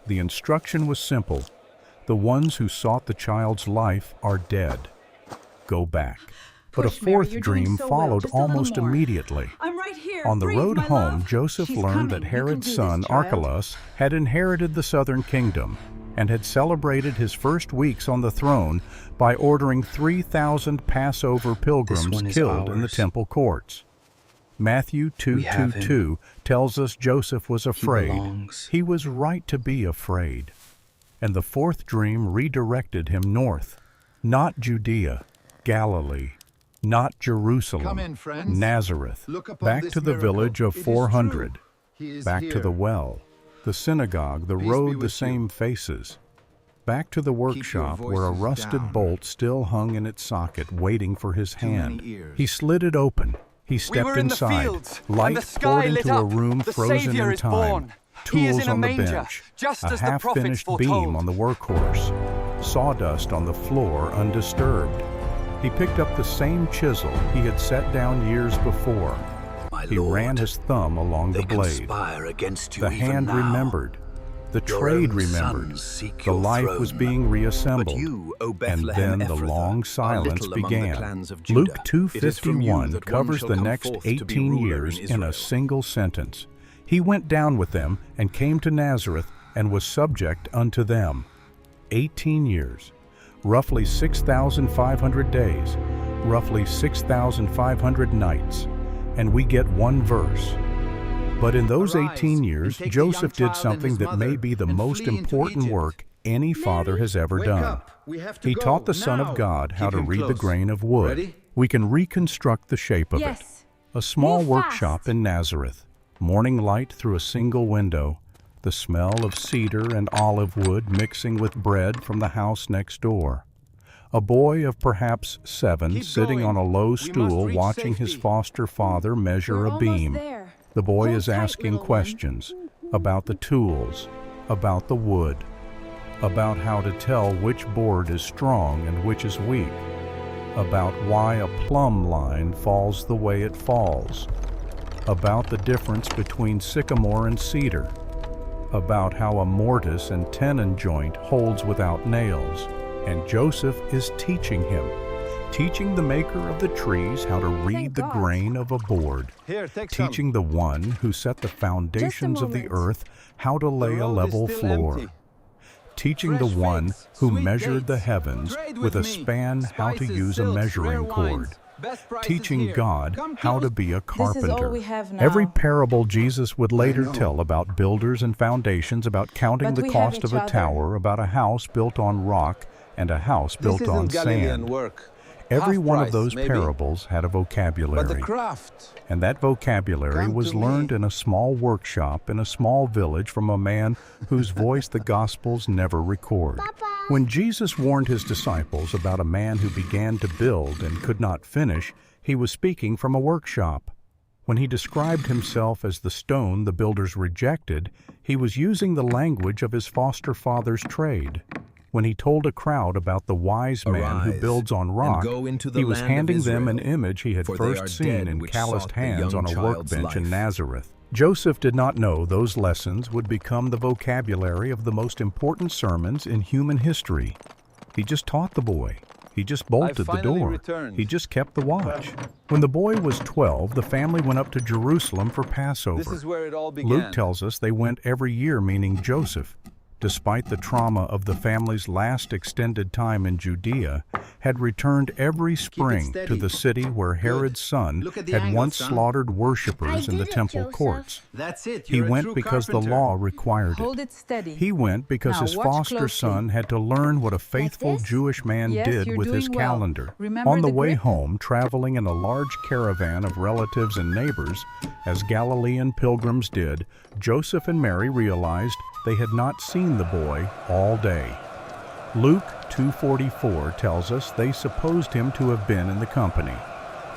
The instruction was simple. The ones who sought the child's life are dead. Go back. But a Push, Mary, fourth you're doing dream so well. followed Just a little almost more. immediately. I'm right here. On the Breathe, road my home, love. Joseph She's learned coming. that You can Herod's do son, this, child. Archelaus, had inherited the southern kingdom and had celebrated his first weeks on the throne by ordering 3,000 Passover pilgrims one is killed in the ours. temple courts. Matthew We have 2:22 tells us Joseph was afraid. belongs. He was right to be afraid. And the fourth dream redirected him north, not Judea, Galilee, not Jerusalem, Come in, friends. Nazareth, Look upon back this to the miracle. village of It is 400, true. He is back to here. the well, the synagogue, the Peace be road, the with same you. faces. Back to the workshop where a voices rusted down. bolt still hung in its socket, waiting for his Too many hand. ears. He slid it open. He stepped were in the inside. fields, and Light the sky poured lit into a up. room The frozen Saviour in is time. born. He is Tools in a on the manger, bench. just a as the prophets half-finished beam foretold. on the workhorse. Sawdust on the floor undisturbed. He picked up the same chisel he had set down years before. My He lord, ran his thumb along they the blade. conspire against you The even hand now. remembered. The Your trade own remembered. sons seek The your life throne. was being reassembled. But you, O And Bethlehem then the Ephrathah, long are silence little among the began. clans of Luke Judah. It is from you 2:51 that one covers shall the come next forth to be 18 ruler years in Israel. a single sentence. He went down with them and came to Nazareth and was subject unto them. 18 years, roughly 6,500 days, roughly 6,500 nights, and we get one verse. But in those Arise, 18 years, and take the Joseph young did child and something his that may mother, be the and most flee into important Egypt. work any father has ever Wake done. up. We have to He go. taught the Son Now. of God how Keep to him read the close. grain of wood. Ready? We can reconstruct the shape of it. Yes. A small Move workshop fast. in Nazareth. Morning light through a single window. The smell of cedar and olive wood mixing with bread from the house next door. A boy of perhaps 7 Keep sitting going. on a low We must stool reach watching his safety. foster father measure We're a almost beam. there. The boy Hold is tight, asking little one. questions about the tools, about the wood, about how to tell which board is strong and which is weak, about why a plumb line falls the way it falls, about the difference between sycamore and cedar, about how a mortise and tenon joint holds without nails. And Joseph is teaching him, teaching the maker of the trees how to read Thank the God. grain of a board, Here, take some. teaching the one who set the foundations of the moment. earth how to lay a road is level still floor, empty. teaching the Fresh one figs, who sweet measured the dates. heavens Trade with a me. span how to Spices, use a silks, measuring rare cord, wines. Best prices teaching here. God Come how to close. be a This is all carpenter. we have now. Every parable Jesus would later know. tell about builders and foundations, about counting But the we have cost of each a other. tower, about a house built on rock and a house built on sand. work. Every Half one of price, those maybe. parables had a vocabulary. But the craft. And that vocabulary Come was to me. learned in a small workshop in a small village from a man whose voice the Gospels never record. When Jesus warned his disciples about a man who began to build and could not finish, he was speaking from a workshop. When he described himself as the stone the builders rejected, he was using the language of his foster father's trade. When he told a crowd about the wise man who Arise, builds on and rock, go into the he was land of handing them an Israel, image he had for they are first seen dead in which calloused sought the hands young on a child's workbench in life. Nazareth. Joseph did not know those lessons would become the vocabulary of the most important sermons in human history. He just taught the boy. He just bolted the finally door. returned. He just kept the watch. When the boy was 12, the family went up to Jerusalem for Passover. This is where it all began. Luke tells us they went every year, meaning Joseph, despite the trauma of the family's last extended time in Judea, had returned every spring to steady. the city where Herod's son Look at the had angle, once son. slaughtered worshippers I in the did it, temple Joseph. courts. That's it. He You're a went true because the carpenter. law required it. Hold it steady. He went because Now his watch foster closely. son had to learn what a faithful this? Jewish man Yes, did you're with his doing well. calendar. Remember On the the way grip? home, traveling in a large caravan of relatives and neighbors, as Galilean pilgrims did, Joseph and Mary realized they had not seen the boy all day. Luke 2:44 tells us they supposed him to have been in the company.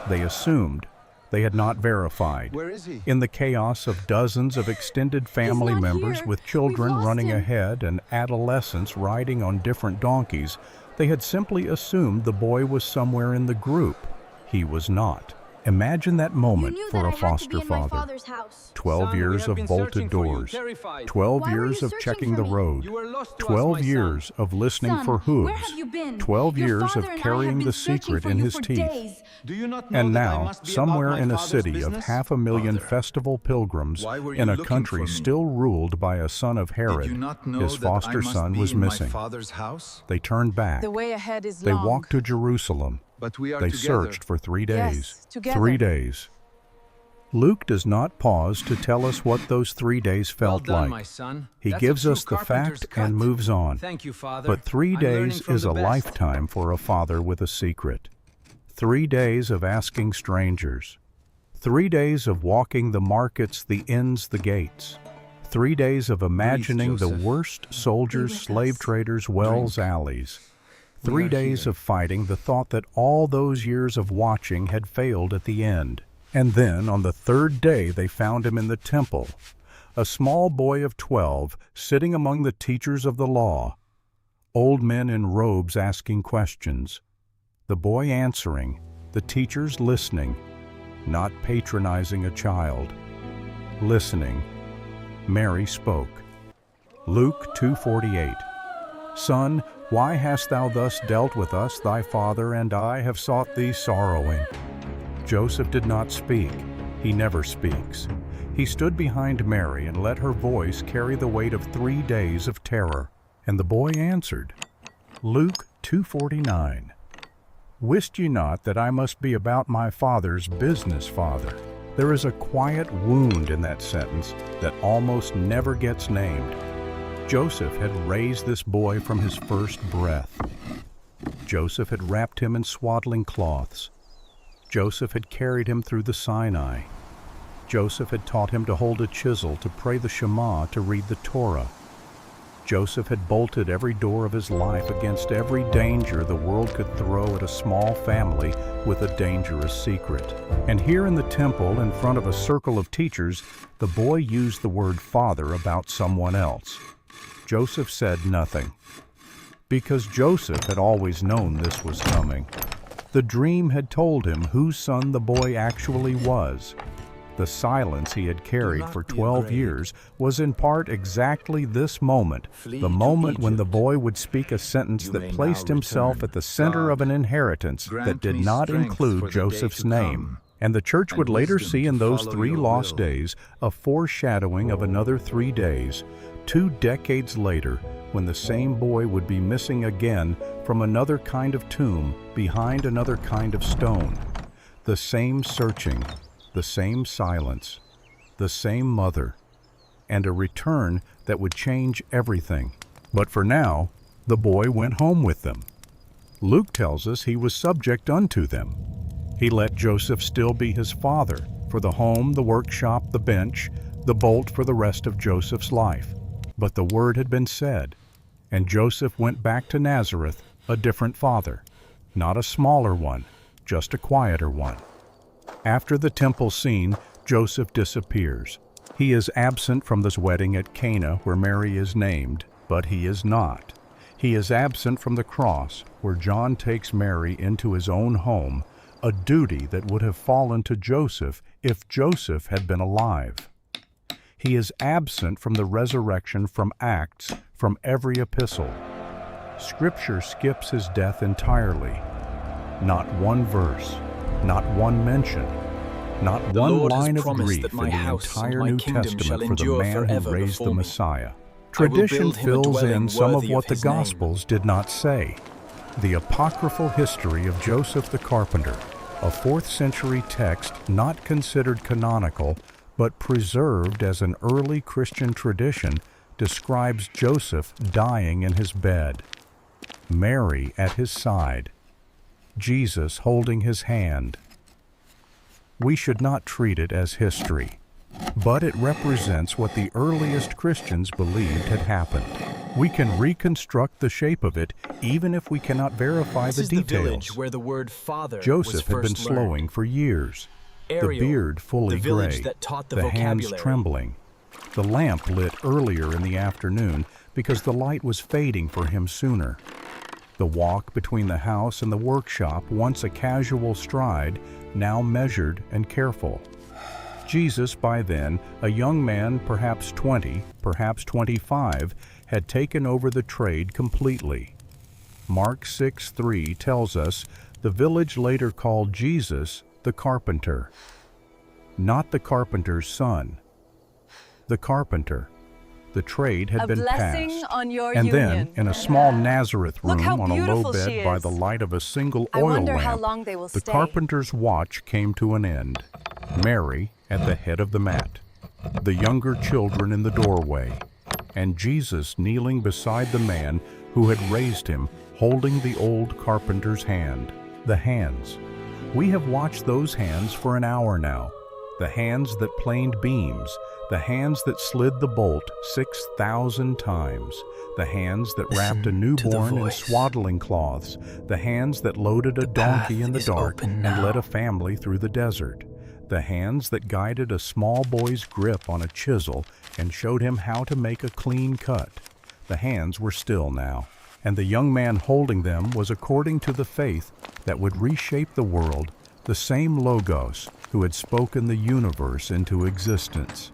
They assumed. They had not verified. Where is he? In the chaos of dozens of extended family not members here. with children We've lost running him. ahead and adolescents riding on different donkeys, they had simply assumed the boy was somewhere in the group. He was not. Imagine that You moment knew for that a I had to foster be in my father. father's house. 12 Son, we years have of been bolted searching for you, doors. terrified. 12 Why were years you of searching checking for the me? road. You were lost to us, 12 my son. years of listening Son, for hooves. where have you been? 12 Your years of father and I have carrying been the searching secret for in you his for teeth. days. Do you not know And that I now, must be somewhere about my in a father's city business? of 500,000 Father, festival pilgrims, why were in you a looking country for me? still ruled by a son of Herod, Did you not know his that I foster must son be was in my missing. father's house? They turned back. The way ahead is They long. walked to Jerusalem. But we are They together. searched for 3 Yes, days. together. 3 days. Luke does not pause to tell us what those 3 days felt well done, like. my son. He That's a gives true us the carpenter's fact cut. and moves on. Thank you, Father. But 3 I'm learning days from is the a best. lifetime for a father with a secret. 3 days of asking strangers. 3 days of walking the markets, the inns, the gates. 3 days of imagining the Joseph. worst soldiers, Be with slave us. traders, wells, alleys. 3 are days here. of fighting the thought that all those years of watching had failed at the end. And then, on the 3rd day, they found him in the temple, a small boy of 12, sitting among the teachers of the law, old men in robes asking questions, the boy answering, the teachers listening, not patronizing a child. Listening, Mary spoke. Luke 2:48. Son, why hast thou thus dealt with us? Thy father and I have sought thee sorrowing. Joseph did not speak. He never speaks. He stood behind Mary and let her voice carry the weight of 3 days of terror. And the boy answered. Luke 2:49. Wist ye not that I must be about my Father's business, Father? There is a quiet wound in that sentence that almost never gets named. Joseph had raised this boy from his first breath. Joseph had wrapped him in swaddling cloths. Joseph had carried him through the Sinai. Joseph had taught him to hold a chisel, to pray the Shema, to read the Torah. Joseph had bolted every door of his life against every danger the world could throw at a small family with a dangerous secret. And here in the temple, in front of a circle of teachers, the boy used the word father about someone else. Joseph said nothing, because Joseph had always known this was coming. The dream had told him whose son the boy actually was. The silence he had carried for 12 years was in part exactly this moment, the moment when the boy would speak a sentence that placed himself at the center of an inheritance that did not include Joseph's name. And the church would later see in those 3 lost days a foreshadowing of another 3 days, 2 decades later, when the same boy would be missing again from another kind of tomb behind another kind of stone. The same searching, the same silence, the same mother, and a return that would change everything. But for now, the boy went home with them. Luke tells us he was subject unto them. He let Joseph still be his father for the home, the workshop, the bench, the bolt for the rest of Joseph's life. But the word had been said, and Joseph went back to Nazareth a different father, not a smaller one, just a quieter one. After the temple scene, Joseph disappears. He is absent from this wedding at Cana where Mary is named, but he is not. He is absent from the cross where John takes Mary into his own home, a duty that would have fallen to Joseph if Joseph had been alive. He is absent from the resurrection, from Acts, from every epistle. Scripture skips his death entirely. Not one verse, not one mention, not one line of grief in the entire New Testament for the man who raised the Messiah. Tradition fills in some of what the Gospels did not say. The apocryphal history of Joseph the carpenter, a 4th century text not considered canonical, but preserved as an early Christian tradition, describes Joseph dying in his bed, Mary at his side, Jesus holding his hand. We should not treat it as history, but it represents what the earliest Christians believed had happened. We can reconstruct the shape of it even if we cannot verify the details. The village where the word father Joseph had was been first slowing learned. for years, Ariel, the beard fully the village gray, that taught the the hands vocabulary. trembling. The lamp lit earlier in the afternoon because the light was fading for him sooner. The walk between the house and the workshop, once a casual stride, now measured and careful. Jesus, by then, a young man, perhaps 20, perhaps 25, had taken over the trade completely. Mark 6:3 tells us the village later called Jesus the carpenter. Not the carpenter's son. The carpenter. The trade had been passed. On your And union. then, in a small Nazareth Look room how on a low beautiful she bed by is. the light of a single I oil wonder how lamp, long they will the stay. carpenter's watch came to an end. Mary at the head of the mat, the younger children in the doorway, and Jesus kneeling beside the man who had raised him, holding the old carpenter's hand. The hands. We have watched those hands for an hour now. The hands that planed beams, the hands that slid the bolt 6,000 times, the hands that wrapped a newborn in swaddling cloths, the hands that loaded a donkey in the dark and led a family through the desert, the hands that guided a small boy's grip on a chisel and showed him how to make a clean cut. The hands were still now, and the young man holding them was according to the faith that would reshape the world, the same Logos who had spoken the universe into existence.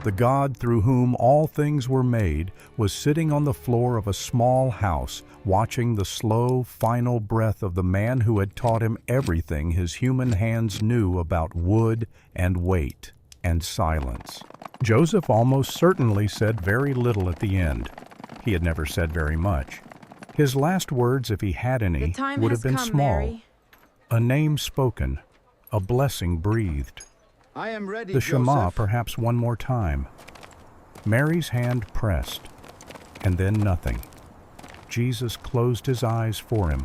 The God through whom all things were made was sitting on the floor of a small house, watching the slow, final breath of the man who had taught him everything his human hands knew about wood and weight and silence. Joseph almost certainly said very little at the end. He had never said very much. His last words, if he had any, would have been small. Mary. A name spoken, a blessing breathed. I am ready, The Shema Joseph. perhaps one more time. Mary's hand pressed, and then nothing. Jesus closed his eyes for him.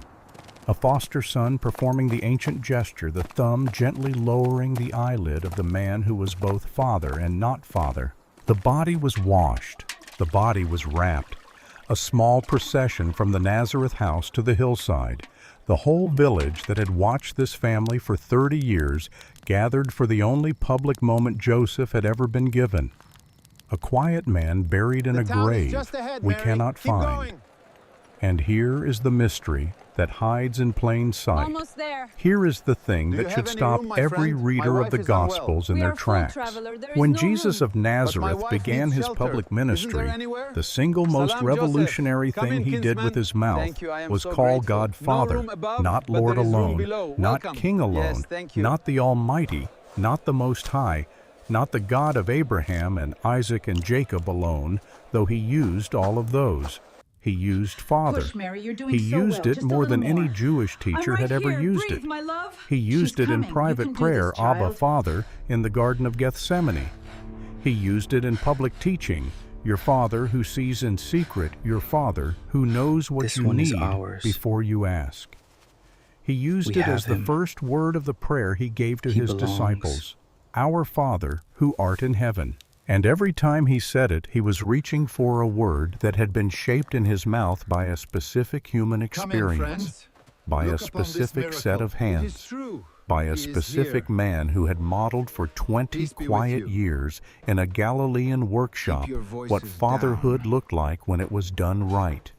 A foster son performing the ancient gesture, the thumb gently lowering the eyelid of the man who was both father and not father. The body was washed. The body was wrapped. A small procession from the Nazareth house to the hillside. The whole village that had watched this family for 30 years gathered for the only public moment Joseph had ever been given. A quiet man buried in a grave we cannot find. And here is the mystery that hides in plain sight. Almost there. Here is the thing that should stop every reader of the Gospels in their tracks. When Jesus of Nazareth began his public ministry, the single most revolutionary thing he did with his mouth was call God Father, not Lord alone, not King alone, not the Almighty, not the Most High, not the God of Abraham and Isaac and Jacob alone, though he used all of those. He used Father. Push, Mary, you're doing He so used well. it Just a more than little any more. Jewish teacher I'm right had ever here. used Breathe, it. my love. He used She's it in coming. You private can do prayer, this, Abba child. Father, in the Garden of Gethsemane. He used it in public teaching, your Father who sees in secret, your Father who knows what This you one is need ours. before you ask. He used We it as have the him. first word of the prayer he gave to He his belongs. disciples, Our Father who art in heaven. And every time he said it, he was reaching for a word that had been shaped in his mouth by a specific human experience, by a specific set of hands, by a specific man who had modeled for 20 quiet years in a Galilean workshop what fatherhood looked like when it was done right.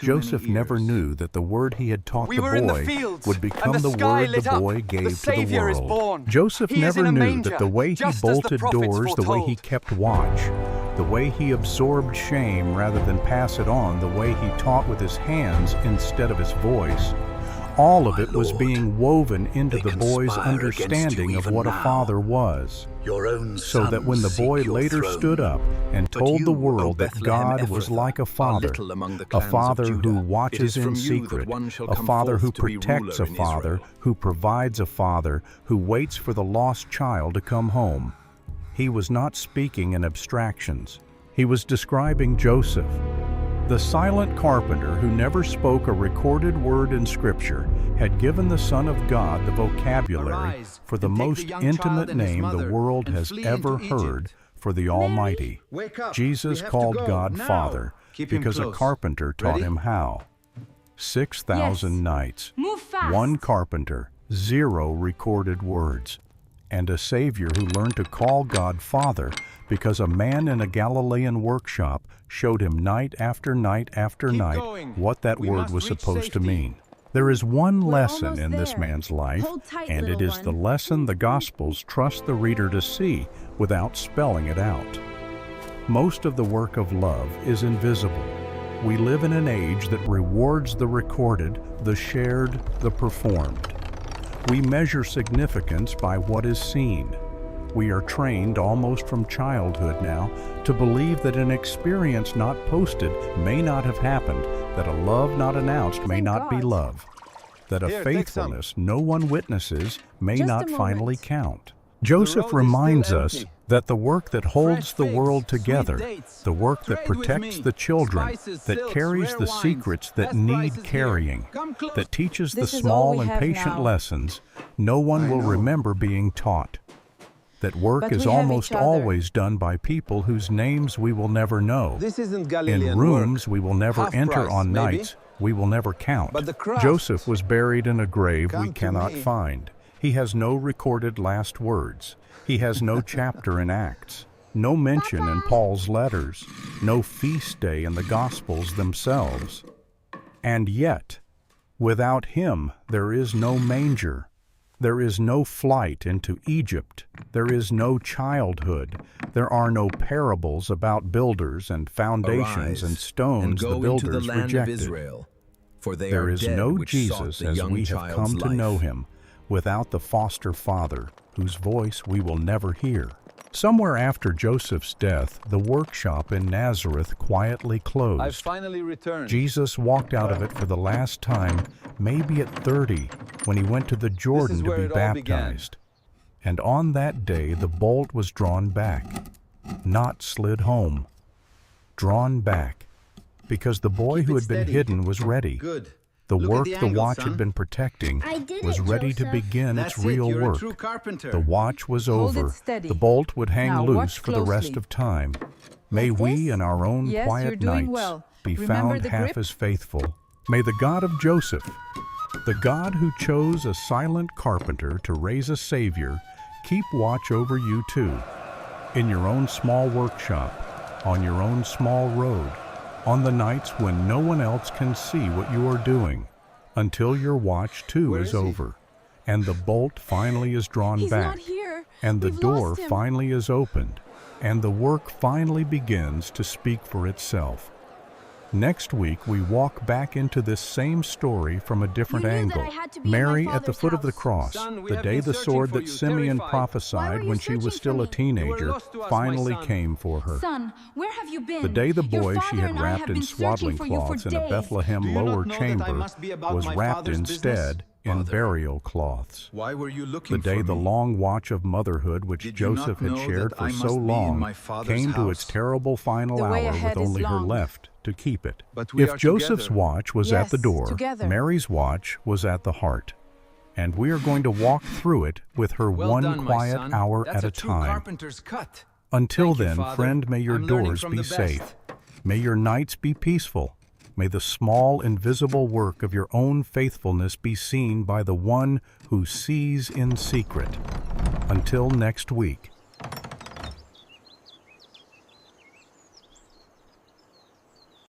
Joseph never knew that the word he had taught the boy would become the word the boy gave to the world. Joseph never knew that the way he bolted doors, the way he kept watch, the way he absorbed shame rather than pass it on, the way he taught with his hands instead of his voice, all of it was being woven into the boy's understanding of what a father was. Your own So that when the boy later stood up and told the world that God was like a father who watches in secret, a father who protects a father, who provides a father, who waits for the lost child to come home. He was not speaking in abstractions. He was describing Joseph, the silent carpenter who never spoke a recorded word in Scripture, had given the Son of God the vocabulary for the most intimate name the world has ever heard for the Almighty. Jesus called God Father because a carpenter taught him how. 6,000 nights, Move fast. one carpenter, 0 recorded words, and a Savior who learned to call God Father because a man in a Galilean workshop showed him night after night after night what that word was supposed to mean. There is one lesson almost in this there. man's life, Hold tight, and it little is the one. lesson the Gospels trust the reader to see without spelling it out. Most of the work of love is invisible. We live in an age that rewards the recorded, the shared, the performed. We measure significance by what is seen. We are trained almost from childhood now to believe that an experience not posted may not have happened, that a love not announced may Thank not be God. love, that a Here, take some. faithfulness no one witnesses may Just a not moment. finally count. Joseph road is reminds still us empty. that the work that holds the Fresh world figs, together, sweet dates, the work that trade with protects me. the children, Spices, that silks, carries rare the wines, secrets that best need prices here. carrying, Come close. that teaches the This is all small we and have patient now. lessons no one will remember being taught. That work But is we have almost each other. always done by people whose names we will never know. This isn't Galilean In rooms work. we will never Half enter price, on maybe. nights we will never count. But the craft- Joseph was buried in a grave we Come to cannot me. find. He has no recorded last words. He has no chapter in Acts, no mention in Paul's letters, no feast day in the Gospels themselves. And yet, without him there is no manger. There is no flight into Egypt. There is no childhood. There are no parables about builders and foundations Arise, and stones and the go into builders the land rejected. of Israel, for they There are is dead no which Jesus sought the as young we have child's come to know life. him without the foster father, whose voice we will never hear. Somewhere after Joseph's death, the workshop in Nazareth quietly closed. I finally returned. Jesus walked out of it for the last time, maybe at 30, when he went to the Jordan to where be it all began. baptized. And on that day the bolt was drawn back, not slid home. drawn back, because the boy who had been hidden was ready. Good. The Look at work the the angle, watch son. had been protecting I did was it, ready to Joseph. begin That's its real You're work. a true carpenter. The watch was Hold it over. steady. The bolt would hang Now, loose watch for the rest closely. of time. May Like we, this? in our own Yes, quiet you're doing nights, well. be Remember found the half grip? as faithful. May the God of Joseph, the God who chose a silent carpenter to raise a Savior, keep watch over you too, in your own small workshop, on your own small road, on the nights when no one else can see what you are doing, until your watch too Where is is he? over, and the bolt finally is drawn He's back, not here. and the We've door lost him. finally is opened, and the work finally begins to speak for itself. Next week, we walk back into this same story from a different You knew that angle. I had to be in my Mary at the father's foot of the house. cross, Son, we the have day been the searching sword for that you, Simeon terrified. Why prophesied were you when she was searching still for a me? teenager You were lost to us, my finally son. came for her. Son, where have you been? The day the Your boy she father had and I wrapped have in been swaddling searching for you for cloths in a days. Bethlehem Do you not lower know that I chamber must be about was my wrapped father's instead in Father. burial cloths. Why were you looking The day for the me? long watch of motherhood which Did you not Joseph had know shared that for I so must be in long my father's came to its house? terrible final The way hour ahead with is only her long. left to keep it. But we If are Joseph's together. watch was at the Yes, door, together. Mary's watch was at the heart. And we are going to walk through it with her Well one done, my quiet son. hour That's at a true time. carpenter's cut. Until Thank you, then, Father. friend, may your I'm learning doors from be the best. safe. May your nights be peaceful. May the small, invisible work of your own faithfulness be seen by the one who sees in secret. Until next week,